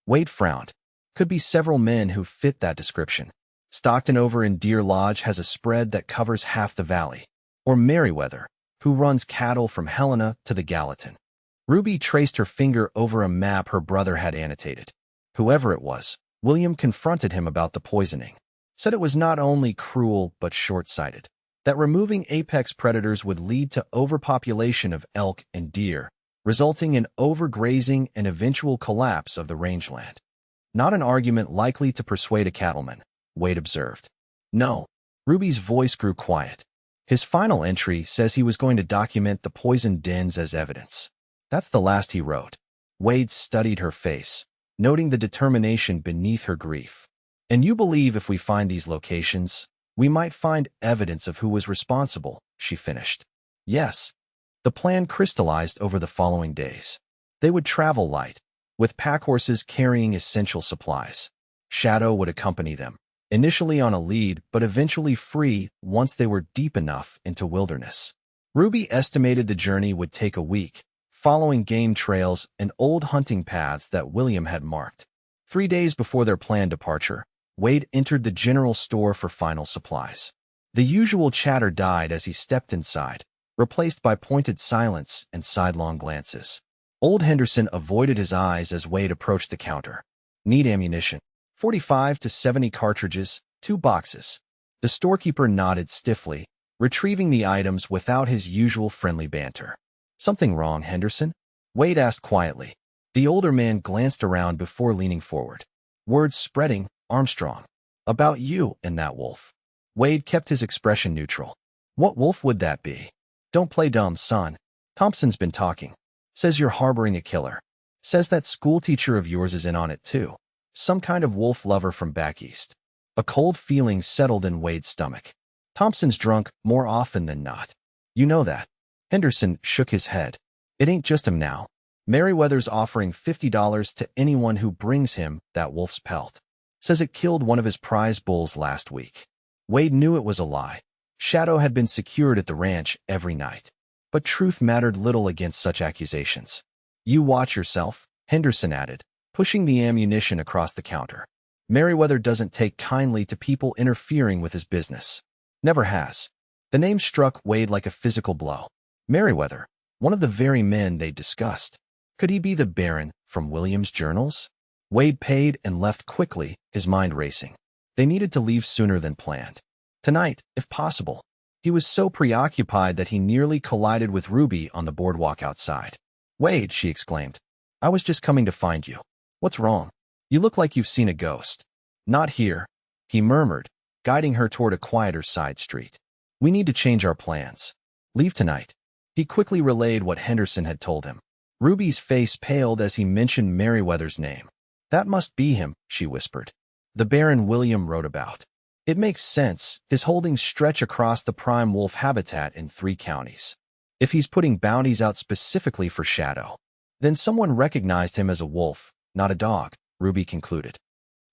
Wade frowned. Could be several men who fit that description. Stockton over in Deer Lodge has a spread that covers half the valley. Or Merriweather, who runs cattle from Helena to the Gallatin. Ruby traced her finger over a map her brother had annotated. Whoever it was, William confronted him about the poisoning. Said it was not only cruel but short-sighted. That removing apex predators would lead to overpopulation of elk and deer, resulting in overgrazing and eventual collapse of the rangeland. Not an argument likely to persuade a cattleman, Wade observed. No. Ruby's voice grew quiet. His final entry says he was going to document the poisoned dens as evidence. That's the last he wrote. Wade studied her face, noting the determination beneath her grief. And you believe if we find these locations, we might find evidence of who was responsible, she finished. Yes. The plan crystallized over the following days. They would travel light, with pack horses carrying essential supplies. Shadow would accompany them, initially on a lead but eventually free once they were deep enough into wilderness. Ruby estimated the journey would take a week, following game trails and old hunting paths that William had marked. 3 days before their planned departure, Wade entered the general store for final supplies. The usual chatter died as he stepped inside, replaced by pointed silence and sidelong glances. Old Henderson avoided his eyes as Wade approached the counter. Need ammunition. 45 to 70 cartridges, 2 boxes. The storekeeper nodded stiffly, retrieving the items without his usual friendly banter. Something wrong, Henderson? Wade asked quietly. The older man glanced around before leaning forward. Words spreading, Armstrong. About you and that wolf. Wade kept his expression neutral. What wolf would that be? Don't play dumb, son. Thompson's been talking. Says you're harboring a killer. Says that schoolteacher of yours is in on it too. Some kind of wolf lover from back east. A cold feeling settled in Wade's stomach. Thompson's drunk more often than not. You know that. Henderson shook his head. It ain't just him now. Merriweather's offering $50 to anyone who brings him that wolf's pelt. Says it killed one of his prize bulls last week. Wade knew it was a lie. Shadow had been secured at the ranch every night. But truth mattered little against such accusations. You watch yourself, Henderson added, pushing the ammunition across the counter. Merriweather doesn't take kindly to people interfering with his business. Never has. The name struck Wade like a physical blow. Merriweather, one of the very men they'd discussed. Could he be the Baron from William's journals? Wade paid and left quickly, his mind racing. They needed to leave sooner than planned. Tonight, if possible. He was so preoccupied that he nearly collided with Ruby on the boardwalk outside. Wade, she exclaimed. I was just coming to find you. What's wrong? You look like you've seen a ghost. Not here, he murmured, guiding her toward a quieter side street. We need to change our plans. Leave tonight. He quickly relayed what Henderson had told him. Ruby's face paled as he mentioned Merriweather's name. That must be him, she whispered. The Baron William wrote about. It makes sense. His holdings stretch across the prime wolf habitat in 3 counties. If he's putting bounties out specifically for Shadow, then someone recognized him as a wolf, not a dog, Ruby concluded.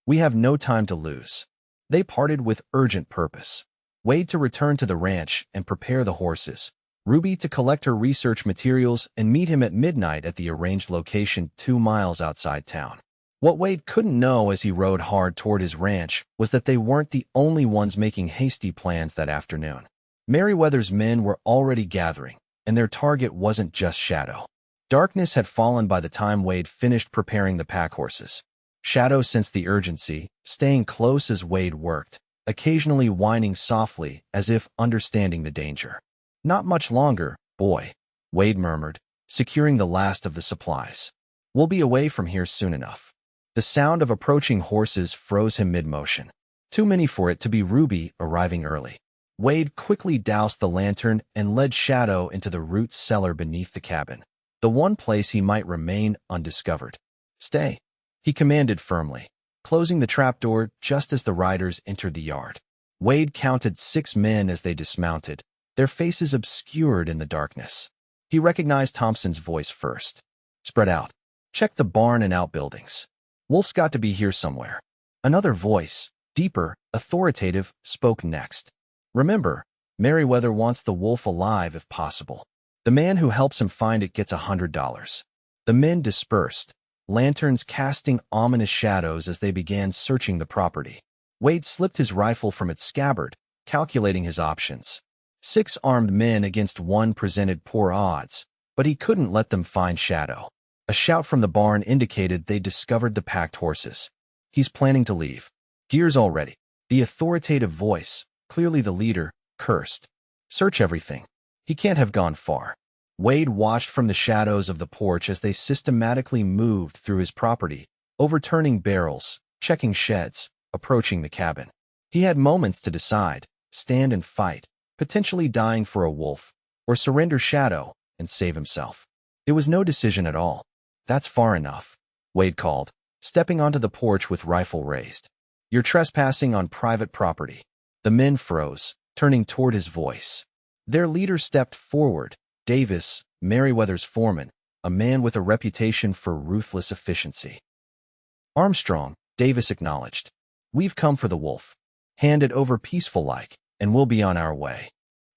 We have no time to lose. They parted with urgent purpose. Wade to return to the ranch and prepare the horses. Ruby to collect her research materials and meet him at midnight at the arranged location 2 miles outside town. What Wade couldn't know as he rode hard toward his ranch was that they weren't the only ones making hasty plans that afternoon. Merriweather's men were already gathering, and their target wasn't just Shadow. Darkness had fallen by the time Wade finished preparing the pack horses. Shadow sensed the urgency, staying close as Wade worked, occasionally whining softly as if understanding the danger. Not much longer, boy, Wade murmured, securing the last of the supplies. We'll be away from here soon enough. The sound of approaching horses froze him mid-motion. Too many for it to be Ruby arriving early. Wade quickly doused the lantern and led Shadow into the root cellar beneath the cabin, the one place he might remain undiscovered. Stay, he commanded firmly, closing the trapdoor just as the riders entered the yard. Wade counted 6 men as they dismounted, their faces obscured in the darkness. He recognized Thompson's voice first. Spread out. Check the barn and outbuildings. Wolf's got to be here somewhere. Another voice, deeper, authoritative, spoke next. Remember, Merriweather wants the wolf alive if possible. The man who helps him find it gets $100. The men dispersed, lanterns casting ominous shadows as they began searching the property. Wade slipped his rifle from its scabbard, calculating his options. 6 armed men against 1 presented poor odds, but he couldn't let them find Shadow. A shout from the barn indicated they'd discovered the packed horses. He's planning to leave. Gear's all ready. The authoritative voice, clearly the leader, cursed. Search everything. He can't have gone far. Wade watched from the shadows of the porch as they systematically moved through his property, overturning barrels, checking sheds, approaching the cabin. He had moments to decide, stand and fight, potentially dying for a wolf, or surrender Shadow and save himself. It was no decision at all. That's far enough, Wade called, stepping onto the porch with rifle raised. You're trespassing on private property. The men froze, turning toward his voice. Their leader stepped forward, Davis, Merriweather's foreman, a man with a reputation for ruthless efficiency. Armstrong, Davis acknowledged. We've come for the wolf. Hand it over peaceful-like, and we'll be on our way.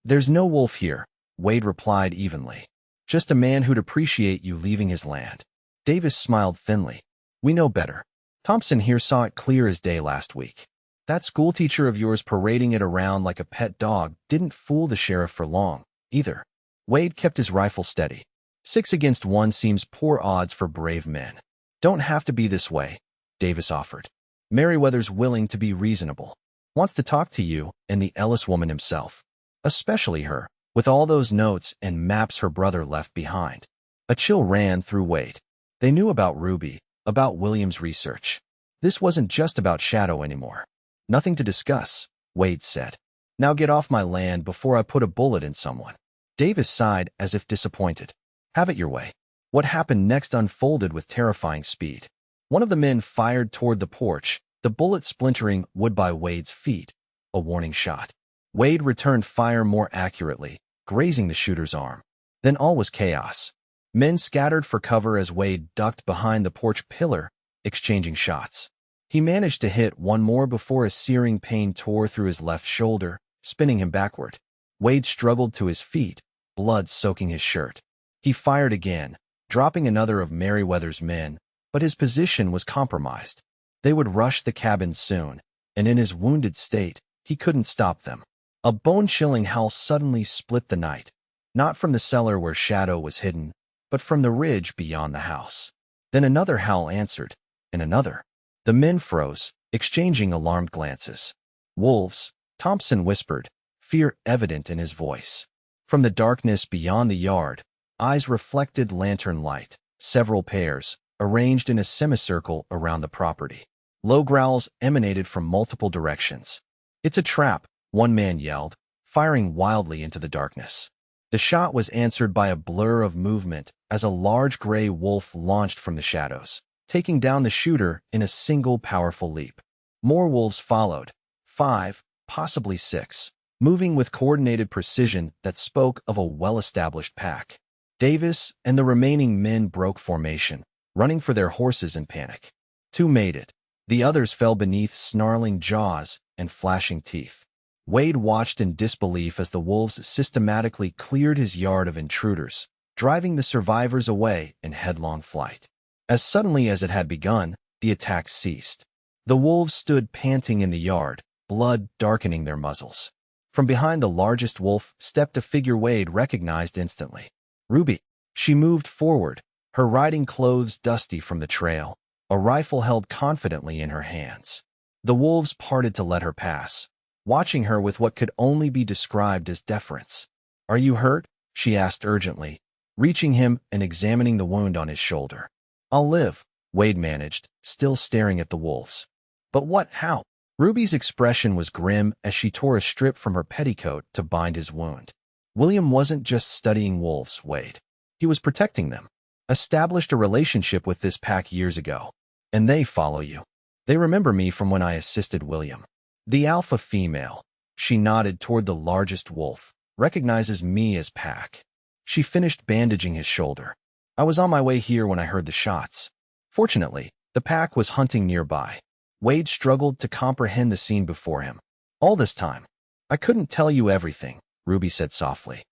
There's no wolf here, Wade replied evenly. Just a man who'd appreciate you leaving his land. Davis smiled thinly. We know better. Thompson here saw it clear as day last week. That schoolteacher of yours parading it around like a pet dog didn't fool the sheriff for long, either. Wade kept his rifle steady. 6 against 1 seems poor odds for brave men. Don't have to be this way, Davis offered. Merriweather's willing to be reasonable. Wants to talk to you and the Ellis woman himself. Especially her, with all those notes and maps her brother left behind. A chill ran through Wade. They knew about Ruby, about William's research. This wasn't just about Shadow anymore. Nothing to discuss, Wade said. Now get off my land before I put a bullet in someone. Davis sighed as if disappointed. Have it your way. What happened next unfolded with terrifying speed. One of the men fired toward the porch, the bullet splintering wood by Wade's feet. A warning shot. Wade returned fire more accurately, grazing the shooter's arm. Then all was chaos. Men scattered for cover as Wade ducked behind the porch pillar, exchanging shots. He managed to hit one more before a searing pain tore through his left shoulder, spinning him backward. Wade struggled to his feet, blood soaking his shirt. He fired again, dropping another of Merriweather's men, but his position was compromised. They would rush the cabin soon, and in his wounded state, he couldn't stop them. A bone-chilling howl suddenly split the night, not from the cellar where Shadow was hidden, but from the ridge beyond the house. Then another howl answered, and another. The men froze, exchanging alarmed glances. Wolves, Thompson whispered, fear evident in his voice. From the darkness beyond the yard, eyes reflected lantern light, several pairs, arranged in a semicircle around the property. Low growls emanated from multiple directions. It's a trap, one man yelled, firing wildly into the darkness. The shot was answered by a blur of movement as a large gray wolf launched from the shadows, taking down the shooter in a single powerful leap. More wolves followed, 5, possibly 6, moving with coordinated precision that spoke of a well-established pack. Davis and the remaining men broke formation, running for their horses in panic. 2 made it. The others fell beneath snarling jaws and flashing teeth. Wade watched in disbelief as the wolves systematically cleared his yard of intruders, driving the survivors away in headlong flight. As suddenly as it had begun, the attack ceased. The wolves stood panting in the yard, blood darkening their muzzles. From behind the largest wolf stepped a figure Wade recognized instantly. Ruby. She moved forward, her riding clothes dusty from the trail, a rifle held confidently in her hands. The wolves parted to let her pass, watching her with what could only be described as deference. Are you hurt? She asked urgently, reaching him and examining the wound on his shoulder. "I'll live," Wade managed, still staring at the wolves. "But what? How?" Ruby's expression was grim as she tore a strip from her petticoat to bind his wound. "William wasn't just studying wolves, Wade. He was protecting them. Established a relationship with this pack years ago. And they follow you. They remember me from when I assisted William. The alpha female," she nodded toward the largest wolf, "recognizes me as pack." She finished bandaging his shoulder. "I was on my way here when I heard the shots. Fortunately, the pack was hunting nearby." Wade struggled to comprehend the scene before him. "All this time, I couldn't tell you everything," Ruby said softly.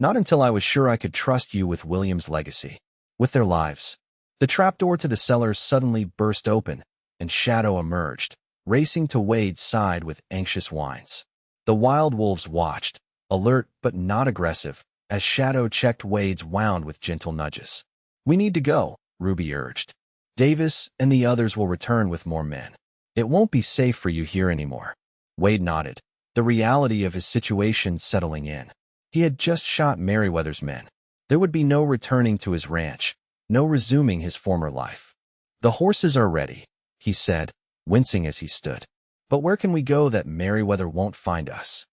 "Not until I was sure I could trust you with William's legacy, with their lives." The trapdoor to the cellar suddenly burst open, and Shadow emerged, racing to Wade's side with anxious whines. The wild wolves watched, alert but not aggressive, as Shadow checked Wade's wound with gentle nudges. "We need to go," Ruby urged. "Davis and the others will return with more men. It won't be safe for you here anymore." Wade nodded, the reality of his situation settling in. He had just shot Merriweather's men. There would be no returning to his ranch, no resuming his former life. "The horses are ready," he said, wincing as he stood. "But where can we go that Merriweather won't find us?"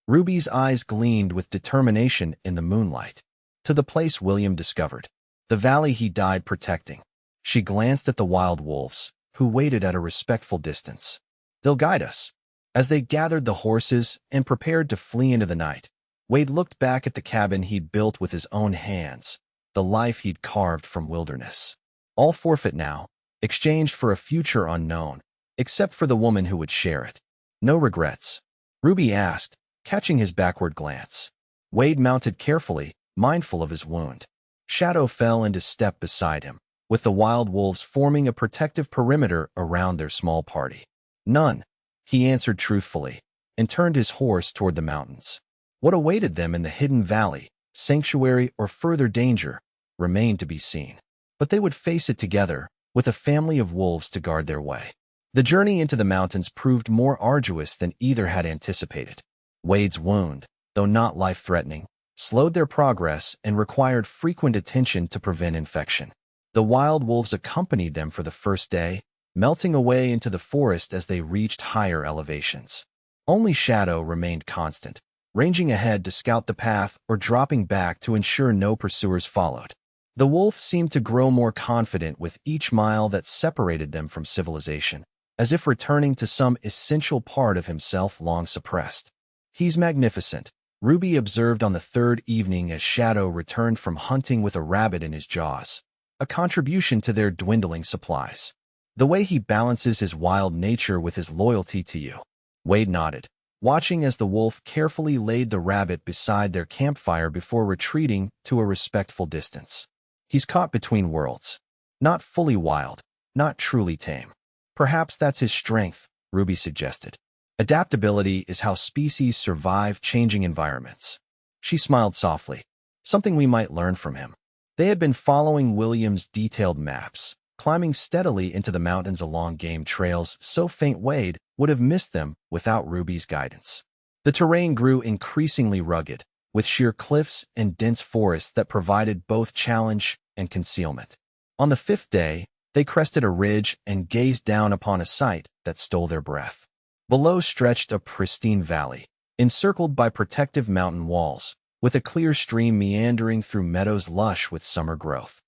Ruby's eyes gleamed with determination in the moonlight. "To the place William discovered, the valley he died protecting." She glanced at the wild wolves, who waited at a respectful distance. "They'll guide us." As they gathered the horses and prepared to flee into the night, Wade looked back at the cabin he'd built with his own hands, the life he'd carved from wilderness. All forfeit now, exchanged for a future unknown, except for the woman who would share it. "No regrets?" Ruby asked, catching his backward glance. Wade mounted carefully, mindful of his wound. Shadow fell into step beside him, with the wild wolves forming a protective perimeter around their small party. "None," he answered truthfully, and turned his horse toward the mountains. What awaited them in the hidden valley, sanctuary or further danger, remained to be seen. But they would face it together, with a family of wolves to guard their way. The journey into the mountains proved more arduous than either had anticipated. Wade's wound, though not life-threatening, slowed their progress and required frequent attention to prevent infection. The wild wolves accompanied them for the first day, melting away into the forest as they reached higher elevations. Only Shadow remained constant, ranging ahead to scout the path or dropping back to ensure no pursuers followed. The wolf seemed to grow more confident with each mile that separated them from civilization, as if returning to some essential part of himself long suppressed. "He's magnificent," Ruby observed on the third evening as Shadow returned from hunting with a rabbit in his jaws, a contribution to their dwindling supplies. "The way he balances his wild nature with his loyalty to you." Wade nodded, watching as the wolf carefully laid the rabbit beside their campfire before retreating to a respectful distance. "He's caught between worlds. Not fully wild, not truly tame. Perhaps that's his strength," Ruby suggested. "Adaptability is how species survive changing environments." She smiled softly. "Something we might learn from him." They had been following William's detailed maps, climbing steadily into the mountains along game trails so faint Wade would have missed them without Ruby's guidance. The terrain grew increasingly rugged, with sheer cliffs and dense forests that provided both challenge and concealment. On the fifth day, they crested a ridge and gazed down upon a sight that stole their breath. Below stretched a pristine valley, encircled by protective mountain walls, with a clear stream meandering through meadows lush with summer growth.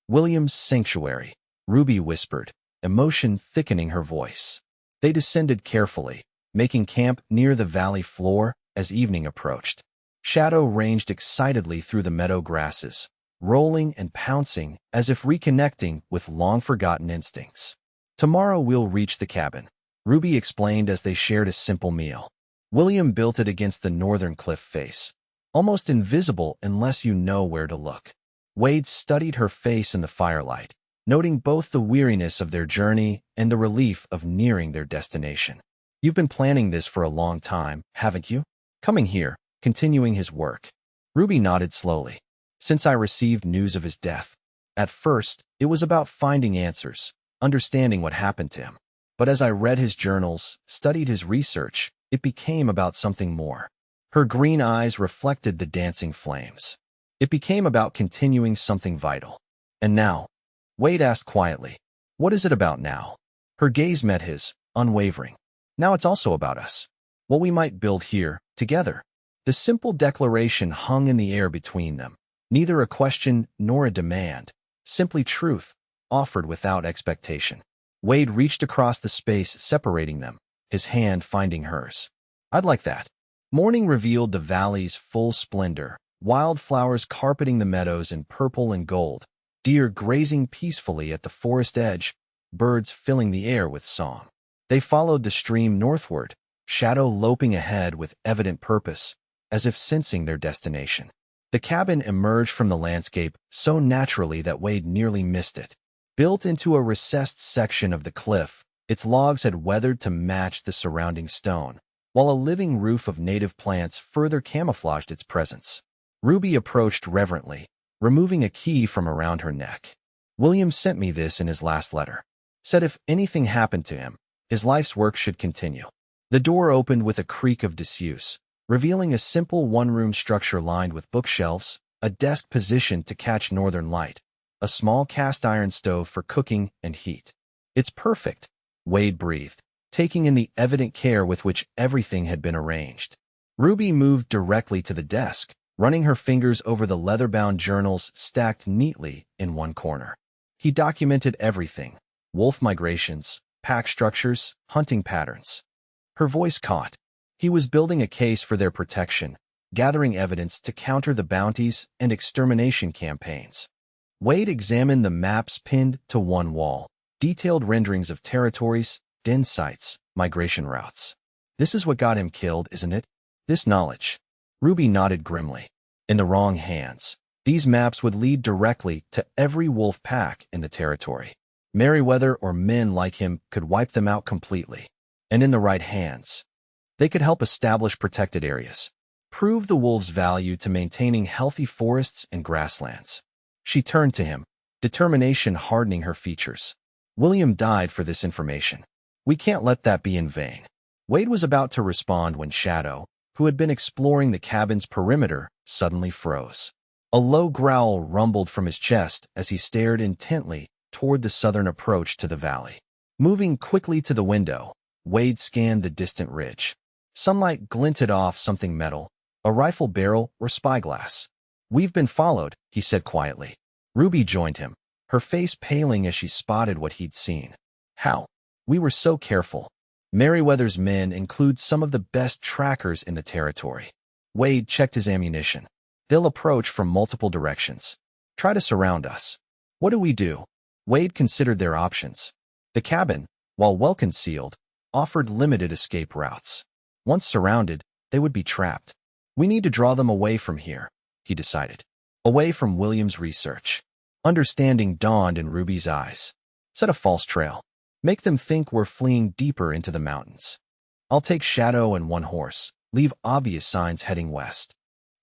"William's sanctuary," Ruby whispered, emotion thickening her voice. They descended carefully, making camp near the valley floor as evening approached. Shadow ranged excitedly through the meadow grasses, rolling and pouncing as if reconnecting with long-forgotten instincts. "Tomorrow we'll reach the cabin," Ruby explained as they shared a simple meal. William built it against the northern cliff face, almost invisible unless you know where to look. Wade studied her face in the firelight, noting both the weariness of their journey and the relief of nearing their destination. "You've been planning this for a long time, haven't you? Coming here, continuing his work." Ruby nodded slowly. "Since I received news of his death. At first, it was about finding answers, understanding what happened to him. But as I read his journals, studied his research, it became about something more." Her green eyes reflected the dancing flames. It became about continuing something vital. And now? Wade asked quietly. What is it about now? Her gaze met his, unwavering. Now it's also about us. What we might build here, together. The simple declaration hung in the air between them. Neither a question nor a demand. Simply truth, offered without expectation. Wade reached across the space separating them, his hand finding hers. I'd like that. Morning revealed the valley's full splendor, wildflowers carpeting the meadows in purple and gold, deer grazing peacefully at the forest edge, birds filling the air with song. They followed the stream northward, Shadow loping ahead with evident purpose, as if sensing their destination. The cabin emerged from the landscape so naturally that Wade nearly missed it. Built into a recessed section of the cliff, its logs had weathered to match the surrounding stone, while a living roof of native plants further camouflaged its presence. Ruby approached reverently, removing a key from around her neck. William sent me this in his last letter. Said if anything happened to him, his life's work should continue. The door opened with a creak of disuse, revealing a simple one-room structure lined with bookshelves, a desk positioned to catch northern light, a small cast-iron stove for cooking and heat. It's perfect, Wade breathed, taking in the evident care with which everything had been arranged. Ruby moved directly to the desk, running her fingers over the leather-bound journals stacked neatly in one corner. He documented everything: wolf migrations, pack structures, hunting patterns. Her voice caught. He was building a case for their protection, gathering evidence to counter the bounties and extermination campaigns. Wade examined the maps pinned to one wall, detailed renderings of territories, den sites, migration routes. This is what got him killed, isn't it? This knowledge. Ruby nodded grimly. In the wrong hands, these maps would lead directly to every wolf pack in the territory. Merriweather or men like him could wipe them out completely. And in the right hands, they could help establish protected areas, prove the wolves' value to maintaining healthy forests and grasslands. She turned to him, determination hardening her features. William died for this information. We can't let that be in vain. Wade was about to respond when Shadow, who had been exploring the cabin's perimeter, suddenly froze. A low growl rumbled from his chest as he stared intently toward the southern approach to the valley. Moving quickly to the window, Wade scanned the distant ridge. Sunlight glinted off something metal, a rifle barrel or spyglass. We've been followed, he said quietly. Ruby joined him, her face paling as she spotted what he'd seen. How? We were so careful. Merriweather's men include some of the best trackers in the territory. Wade checked his ammunition. They'll approach from multiple directions. Try to surround us. What do we do? Wade considered their options. The cabin, while well concealed, offered limited escape routes. Once surrounded, they would be trapped. We need to draw them away from here, he decided. Away from William's research. Understanding dawned in Ruby's eyes. Set a false trail. Make them think we're fleeing deeper into the mountains. I'll take Shadow and one horse. Leave obvious signs heading west.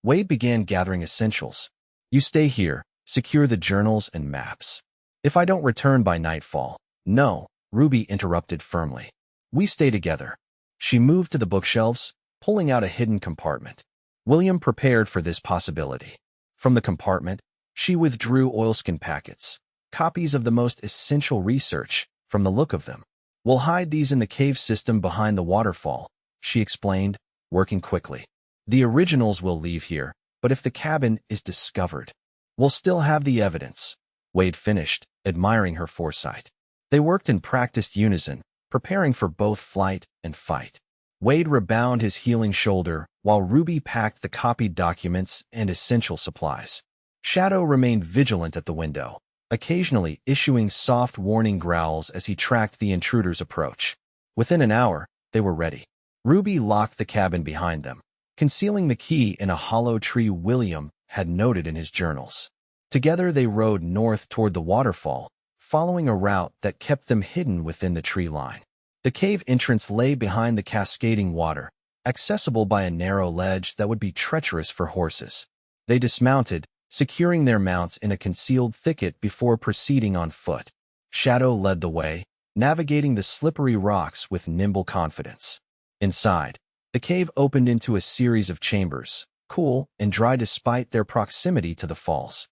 Wade began gathering essentials. You stay here, secure the journals and maps. If I don't return by nightfall. No, Ruby interrupted firmly. We stay together. She moved to the bookshelves, pulling out a hidden compartment. William prepared for this possibility. From the compartment, she withdrew oilskin packets, copies of the most essential research, from the look of them. We'll hide these in the cave system behind the waterfall, she explained, working quickly. The originals will leave here, but if the cabin is discovered, we'll still have the evidence. Wade finished, admiring her foresight. They worked in practiced unison, preparing for both flight and fight. Wade rebound his healing shoulder, while Ruby packed the copied documents and essential supplies. Shadow remained vigilant at the window, occasionally issuing soft warning growls as he tracked the intruder's approach. Within an hour, they were ready. Ruby locked the cabin behind them, concealing the key in a hollow tree William had noted in his journals. Together they rode north toward the waterfall, following a route that kept them hidden within the tree line. The cave entrance lay behind the cascading water, accessible by a narrow ledge that would be treacherous for horses. They dismounted, securing their mounts in a concealed thicket before proceeding on foot. Shadow led the way, navigating the slippery rocks with nimble confidence. Inside, the cave opened into a series of chambers, cool, and dry despite their proximity to the falls.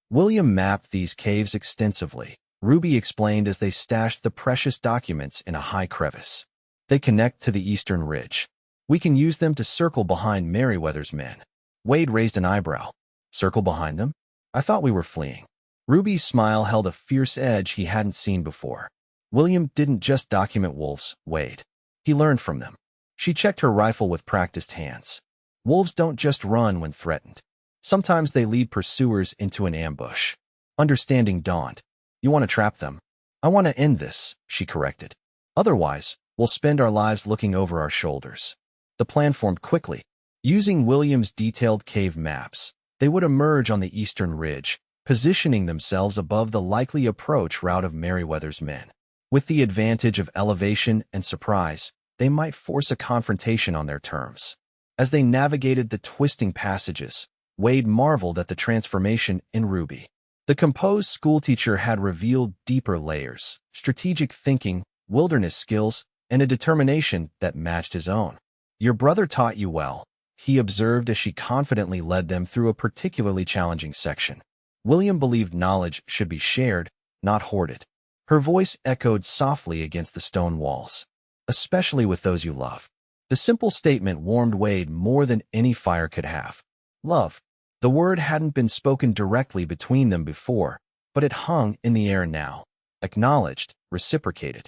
William mapped these caves extensively. Ruby explained as they stashed the precious documents in a high crevice. They connect to the eastern ridge. We can use them to circle behind Merryweather's men. Wade raised an eyebrow. Circle behind them? I thought we were fleeing. Ruby's smile held a fierce edge he hadn't seen before. William didn't just document wolves, Wade. He learned from them. She checked her rifle with practiced hands. Wolves don't just run when threatened. Sometimes they lead pursuers into an ambush. Understanding dawned. You want to trap them? I want to end this, she corrected. Otherwise, we'll spend our lives looking over our shoulders. The plan formed quickly. Using William's detailed cave maps, they would emerge on the eastern ridge, positioning themselves above the likely approach route of Merryweather's men. With the advantage of elevation and surprise, they might force a confrontation on their terms. As they navigated the twisting passages, Wade marveled at the transformation in Ruby. The composed schoolteacher had revealed deeper layers, strategic thinking, wilderness skills, and a determination that matched his own. Your brother taught you well, he observed as she confidently led them through a particularly challenging section. William believed knowledge should be shared, not hoarded. Her voice echoed softly against the stone walls. Especially with those you love. The simple statement warmed Wade more than any fire could have. Love. The word hadn't been spoken directly between them before, but it hung in the air now. Acknowledged, reciprocated.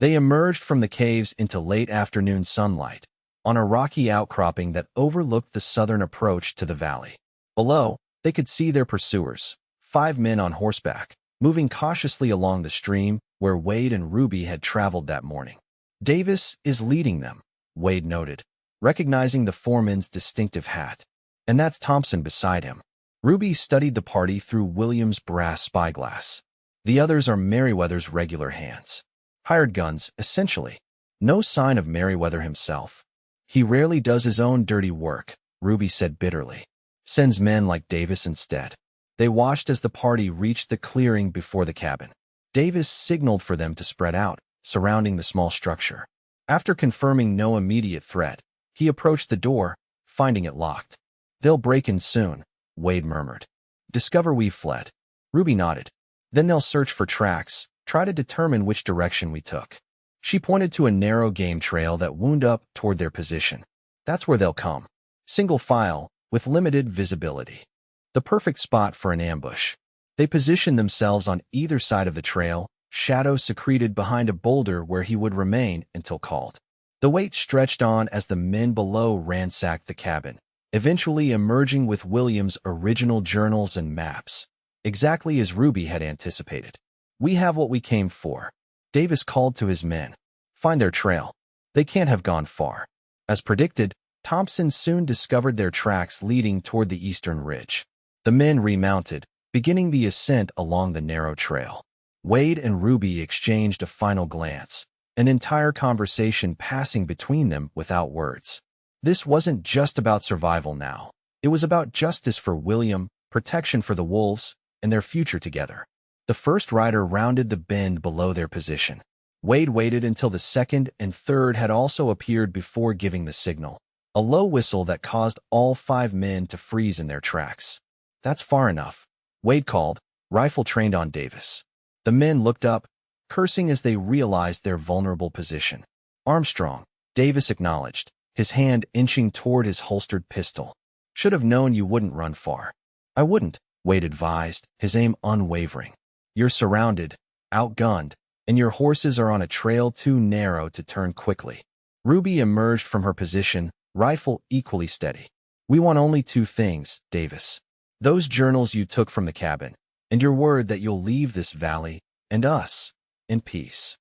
They emerged from the caves into late afternoon sunlight, on a rocky outcropping that overlooked the southern approach to the valley. Below, they could see their pursuers, 5 men on horseback, moving cautiously along the stream where Wade and Ruby had traveled that morning. Davis is leading them, Wade noted, recognizing the foreman's distinctive hat. And that's Thompson beside him. Ruby studied the party through William's brass spyglass. The others are Merryweather's regular hands. Hired guns, essentially. No sign of Merryweather himself. He rarely does his own dirty work, Ruby said bitterly. Sends men like Davis instead. They watched as the party reached the clearing before the cabin. Davis signaled for them to spread out, surrounding the small structure. After confirming no immediate threat, he approached the door, finding it locked. They'll break in soon, Wade murmured. Discover we've fled. Ruby nodded. Then they'll search for tracks, try to determine which direction we took. She pointed to a narrow game trail that wound up toward their position. That's where they'll come. Single file, with limited visibility. The perfect spot for an ambush. They positioned themselves on either side of the trail, shadows secreted behind a boulder where he would remain until called. The wait stretched on as the men below ransacked the cabin, eventually emerging with William's original journals and maps, exactly as Ruby had anticipated. We have what we came for. Davis called to his men. Find their trail. They can't have gone far. As predicted, Thompson soon discovered their tracks leading toward the eastern ridge. The men remounted, beginning the ascent along the narrow trail. Wade and Ruby exchanged a final glance, an entire conversation passing between them without words. This wasn't just about survival now. It was about justice for William, protection for the wolves, and their future together. The first rider rounded the bend below their position. Wade waited until the second and third had also appeared before giving the signal, a low whistle that caused all 5 men to freeze in their tracks. That's far enough, Wade called, rifle trained on Davis. The men looked up, cursing as they realized their vulnerable position. Armstrong, Davis acknowledged, his hand inching toward his holstered pistol. Should have known you wouldn't run far. I wouldn't, Wade advised, his aim unwavering. You're surrounded, outgunned, and your horses are on a trail too narrow to turn quickly. Ruby emerged from her position, rifle equally steady. We want only 2 things, Davis. Those journals you took from the cabin, and your word that you'll leave this valley, and us, in peace.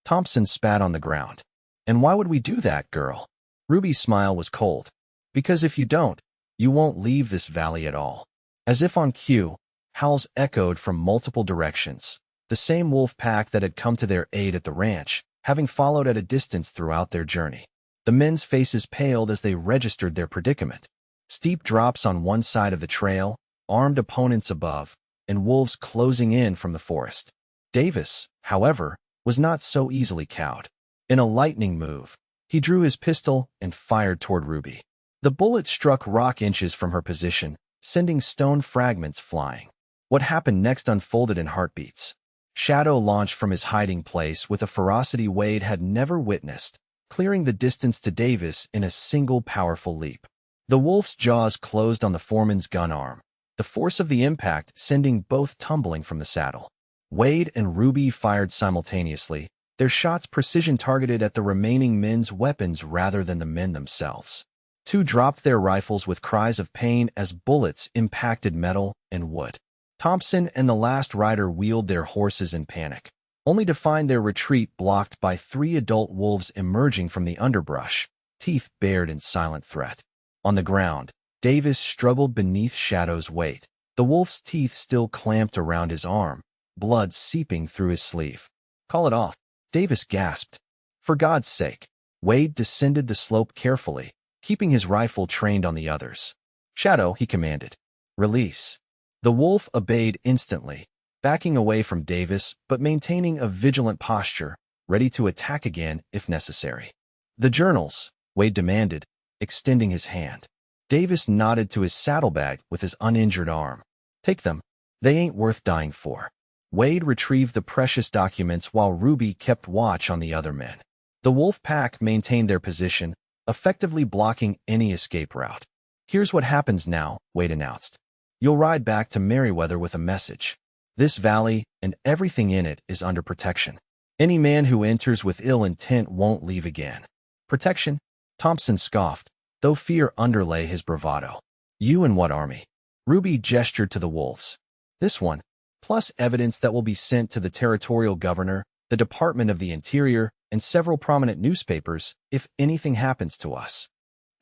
Thompson spat on the ground. And why would we do that, girl? Ruby's smile was cold. Because if you don't, you won't leave this valley at all. As if on cue, howls echoed from multiple directions, the same wolf pack that had come to their aid at the ranch, having followed at a distance throughout their journey. The men's faces paled as they registered their predicament. Steep drops on one side of the trail, armed opponents above, and wolves closing in from the forest. Davis, however, was not so easily cowed. In a lightning move, he drew his pistol and fired toward Ruby. The bullet struck rock inches from her position, sending stone fragments flying. What happened next unfolded in heartbeats. Shadow launched from his hiding place with a ferocity Wade had never witnessed, clearing the distance to Davis in a single powerful leap. The wolf's jaws closed on the foreman's gun arm, the force of the impact sending both tumbling from the saddle. Wade and Ruby fired simultaneously, their shots precision targeted at the remaining men's weapons rather than the men themselves. Two dropped their rifles with cries of pain as bullets impacted metal and wood. Thompson and the last rider wheeled their horses in panic, only to find their retreat blocked by three adult wolves emerging from the underbrush, teeth bared in silent threat. On the ground, Davis struggled beneath Shadow's weight, the wolf's teeth still clamped around his arm, blood seeping through his sleeve. "Call it off," Davis gasped. "For God's sake." Wade descended the slope carefully, keeping his rifle trained on the others. "Shadow," he commanded. "Release." The wolf obeyed instantly, backing away from Davis but maintaining a vigilant posture, ready to attack again if necessary. "The journals," Wade demanded, extending his hand. Davis nodded to his saddlebag with his uninjured arm. "Take them. They ain't worth dying for." Wade retrieved the precious documents while Ruby kept watch on the other men. The wolf pack maintained their position, effectively blocking any escape route. "Here's what happens now," Wade announced. "You'll ride back to Merriweather with a message. This valley and everything in it is under protection. Any man who enters with ill intent won't leave again." "Protection?" Thompson scoffed, though fear underlay his bravado. "You and what army?" Ruby gestured to the wolves. "This one, plus evidence that will be sent to the territorial governor, the Department of the Interior, and several prominent newspapers if anything happens to us."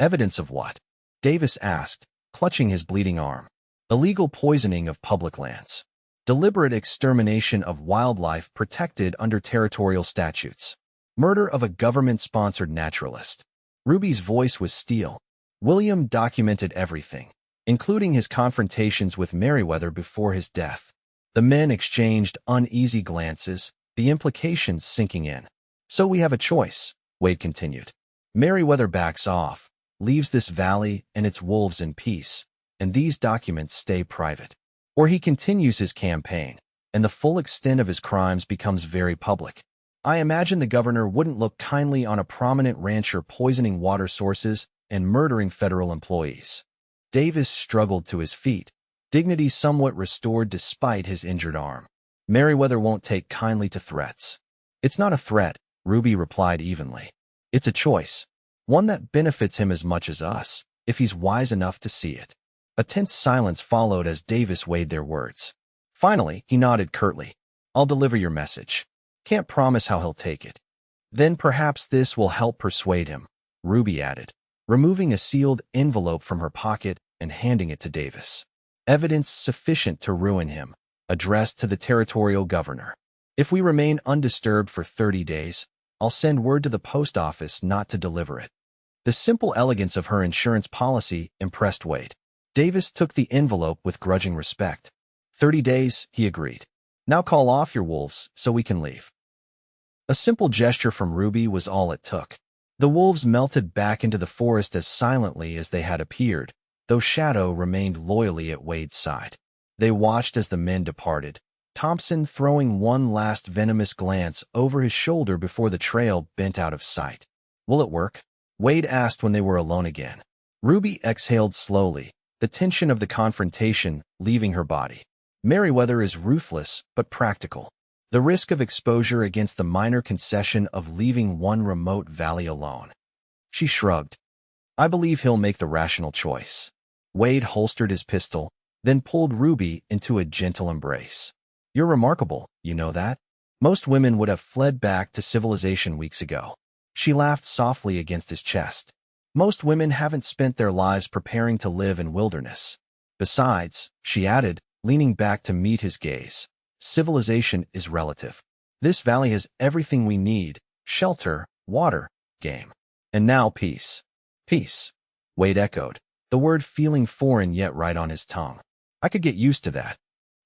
"Evidence of what?" Davis asked, clutching his bleeding arm. "Illegal poisoning of public lands. Deliberate extermination of wildlife protected under territorial statutes. Murder of a government-sponsored naturalist." Ruby's voice was steel. "William documented everything, including his confrontations with Merriweather before his death." The men exchanged uneasy glances, the implications sinking in. "So we have a choice," Wade continued. "Merriweather backs off, leaves this valley and its wolves in peace, and these documents stay private. Or he continues his campaign, and the full extent of his crimes becomes very public. I imagine the governor wouldn't look kindly on a prominent rancher poisoning water sources and murdering federal employees." Davis struggled to his feet, dignity somewhat restored despite his injured arm. "Merriweather won't take kindly to threats." "It's not a threat," Ruby replied evenly. "It's a choice, one that benefits him as much as us, if he's wise enough to see it." A tense silence followed as Davis weighed their words. Finally, he nodded curtly. "I'll deliver your message. Can't promise how he'll take it." "Then perhaps this will help persuade him," Ruby added, removing a sealed envelope from her pocket and handing it to Davis. "Evidence sufficient to ruin him, addressed to the territorial governor. If we remain undisturbed for 30 days, I'll send word to the post office not to deliver it." The simple elegance of her insurance policy impressed Wade. Davis took the envelope with grudging respect. 30 days, he agreed. "Now call off your wolves so we can leave." A simple gesture from Ruby was all it took. The wolves melted back into the forest as silently as they had appeared, though Shadow remained loyally at Wade's side. They watched as the men departed, Thompson throwing one last venomous glance over his shoulder before the trail bent out of sight. "Will it work?" Wade asked when they were alone again. Ruby exhaled slowly, the tension of the confrontation leaving her body. "Merriweather is ruthless but practical. The risk of exposure against the minor concession of leaving one remote valley alone." She shrugged. "I believe he'll make the rational choice." Wade holstered his pistol, then pulled Ruby into a gentle embrace. "You're remarkable, you know that? Most women would have fled back to civilization weeks ago." She laughed softly against his chest. "Most women haven't spent their lives preparing to live in wilderness. Besides," she added, leaning back to meet his gaze, "civilization is relative. This valley has everything we need: shelter, water, game. And now peace." "Peace," Wade echoed, the word feeling foreign yet right on his tongue. "I could get used to that."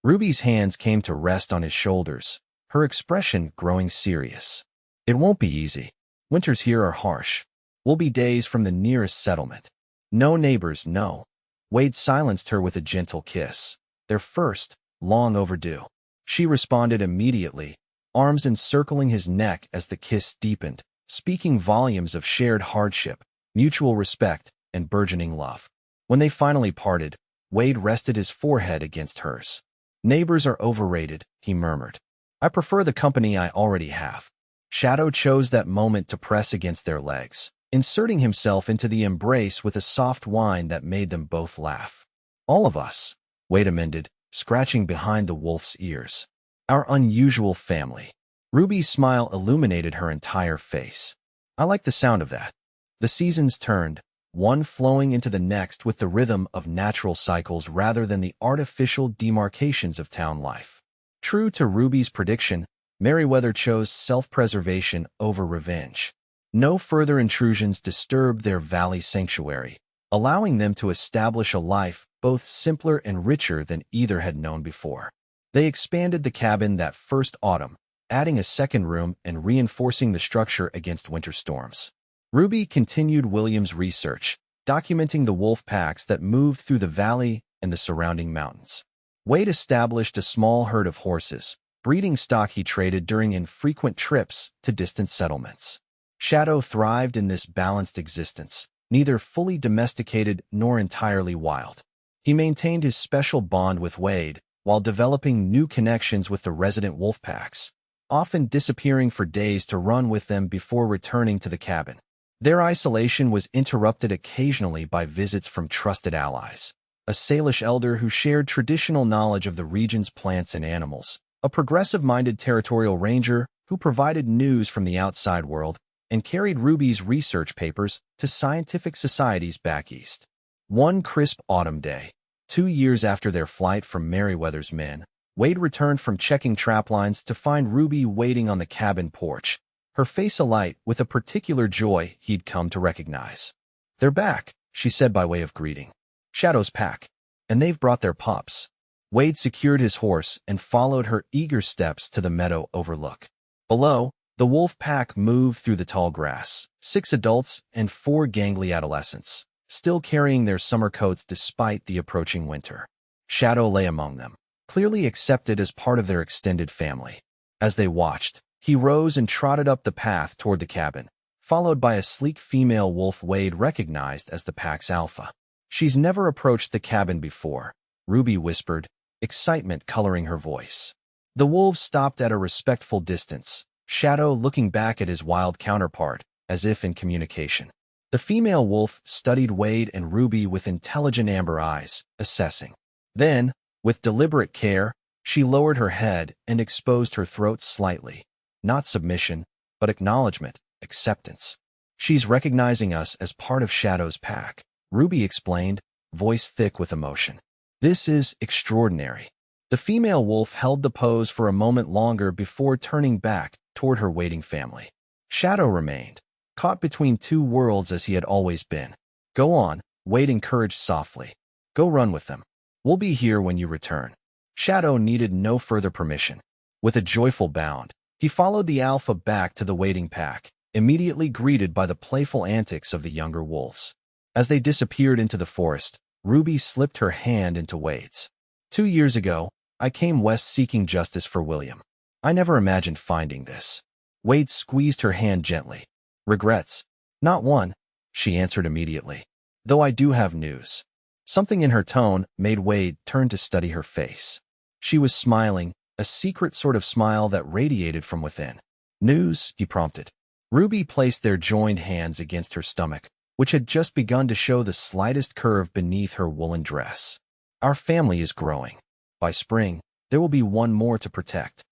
Ruby's hands came to rest on his shoulders, her expression growing serious. "It won't be easy. Winters here are harsh. We'll be days from the nearest settlement." No neighbors, no. Wade silenced her with a gentle kiss. Their first, long overdue. She responded immediately, arms encircling his neck as the kiss deepened, speaking volumes of shared hardship, mutual respect, and burgeoning love. When they finally parted, Wade rested his forehead against hers. Neighbors are overrated, he murmured. I prefer the company I already have. Shadow chose that moment to press against their legs, inserting himself into the embrace with a soft whine that made them both laugh. All of us, Wade amended, scratching behind the wolf's ears. Our unusual family. Ruby's smile illuminated her entire face. I like the sound of that. The seasons turned, one flowing into the next with the rhythm of natural cycles rather than the artificial demarcations of town life. True to Ruby's prediction, Merriweather chose self-preservation over revenge. No further intrusions disturbed their valley sanctuary, allowing them to establish a life both simpler and richer than either had known before. They expanded the cabin that first autumn, adding a second room and reinforcing the structure against winter storms. Ruby continued William's research, documenting the wolf packs that moved through the valley and the surrounding mountains. Wade established a small herd of horses, breeding stock he traded during infrequent trips to distant settlements. Shadow thrived in this balanced existence, neither fully domesticated nor entirely wild. He maintained his special bond with Wade while developing new connections with the resident wolf packs, often disappearing for days to run with them before returning to the cabin. Their isolation was interrupted occasionally by visits from trusted allies, a Salish elder who shared traditional knowledge of the region's plants and animals, a progressive-minded territorial ranger who provided news from the outside world and carried Ruby's research papers to scientific societies back east. One crisp autumn day, 2 years after their flight from Merriweather's men, Wade returned from checking trap lines to find Ruby waiting on the cabin porch, her face alight with a particular joy he'd come to recognize. They're back, she said by way of greeting. Shadow's pack. And they've brought their pups. Wade secured his horse and followed her eager steps to the meadow overlook. Below, the wolf pack moved through the tall grass, 6 adults and 4 gangly adolescents, still carrying their summer coats despite the approaching winter. Shadow lay among them, clearly accepted as part of their extended family. As they watched, he rose and trotted up the path toward the cabin, followed by a sleek female wolf Wade recognized as the pack's alpha. She's never approached the cabin before, Ruby whispered, excitement coloring her voice. The wolves stopped at a respectful distance, Shadow looking back at his wild counterpart, as if in communication. The female wolf studied Wade and Ruby with intelligent amber eyes, assessing. Then, with deliberate care, she lowered her head and exposed her throat slightly. Not submission, but acknowledgement, acceptance. She's recognizing us as part of Shadow's pack, Ruby explained, voice thick with emotion. This is extraordinary. The female wolf held the pose for a moment longer before turning back toward her waiting family. Shadow remained, caught between 2 worlds as he had always been. Go on, Wade encouraged softly. Go run with them. We'll be here when you return. Shadow needed no further permission. With a joyful bound, he followed the alpha back to the waiting pack, immediately greeted by the playful antics of the younger wolves. As they disappeared into the forest, Ruby slipped her hand into Wade's. 2 years ago, I came west seeking justice for William. I never imagined finding this. Wade squeezed her hand gently. Regrets? Not one, she answered immediately. Though I do have news. Something in her tone made Wade turn to study her face. She was smiling, a secret sort of smile that radiated from within. News, he prompted. Ruby placed their joined hands against her stomach, which had just begun to show the slightest curve beneath her woolen dress. Our family is growing. By spring, there will be one more to protect.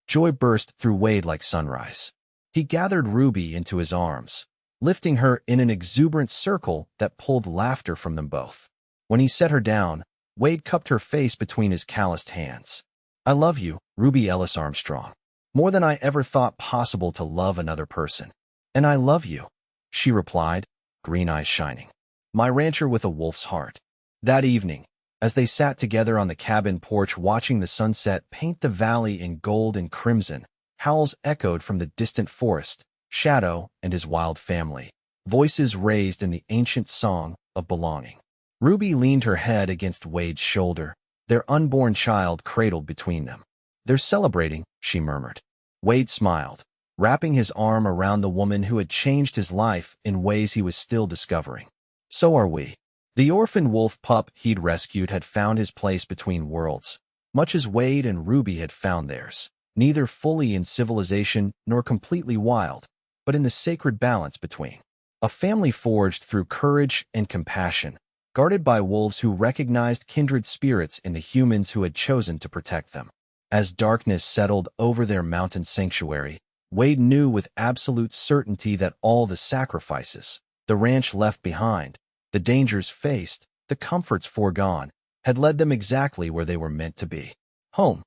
Joy burst through Wade like sunrise. He gathered Ruby into his arms, lifting her in an exuberant circle that pulled laughter from them both. When he set her down, Wade cupped her face between his calloused hands. I love you, Ruby Ellis Armstrong. More than I ever thought possible to love another person. And I love you, she replied, green eyes shining. My rancher with a wolf's heart. That evening, as they sat together on the cabin porch watching the sunset paint the valley in gold and crimson, howls echoed from the distant forest, Shadow and his wild family, voices raised in the ancient song of belonging. Ruby leaned her head against Wade's shoulder, their unborn child cradled between them. "They're celebrating," she murmured. Wade smiled, wrapping his arm around the woman who had changed his life in ways he was still discovering. "So are we." The orphaned wolf pup he'd rescued had found his place between worlds, much as Wade and Ruby had found theirs, neither fully in civilization nor completely wild, but in the sacred balance between. A family forged through courage and compassion, guarded by wolves who recognized kindred spirits in the humans who had chosen to protect them. As darkness settled over their mountain sanctuary, Wade knew with absolute certainty that all the sacrifices, the ranch left behind, the dangers faced, the comforts foregone, had led them exactly where they were meant to be. Home.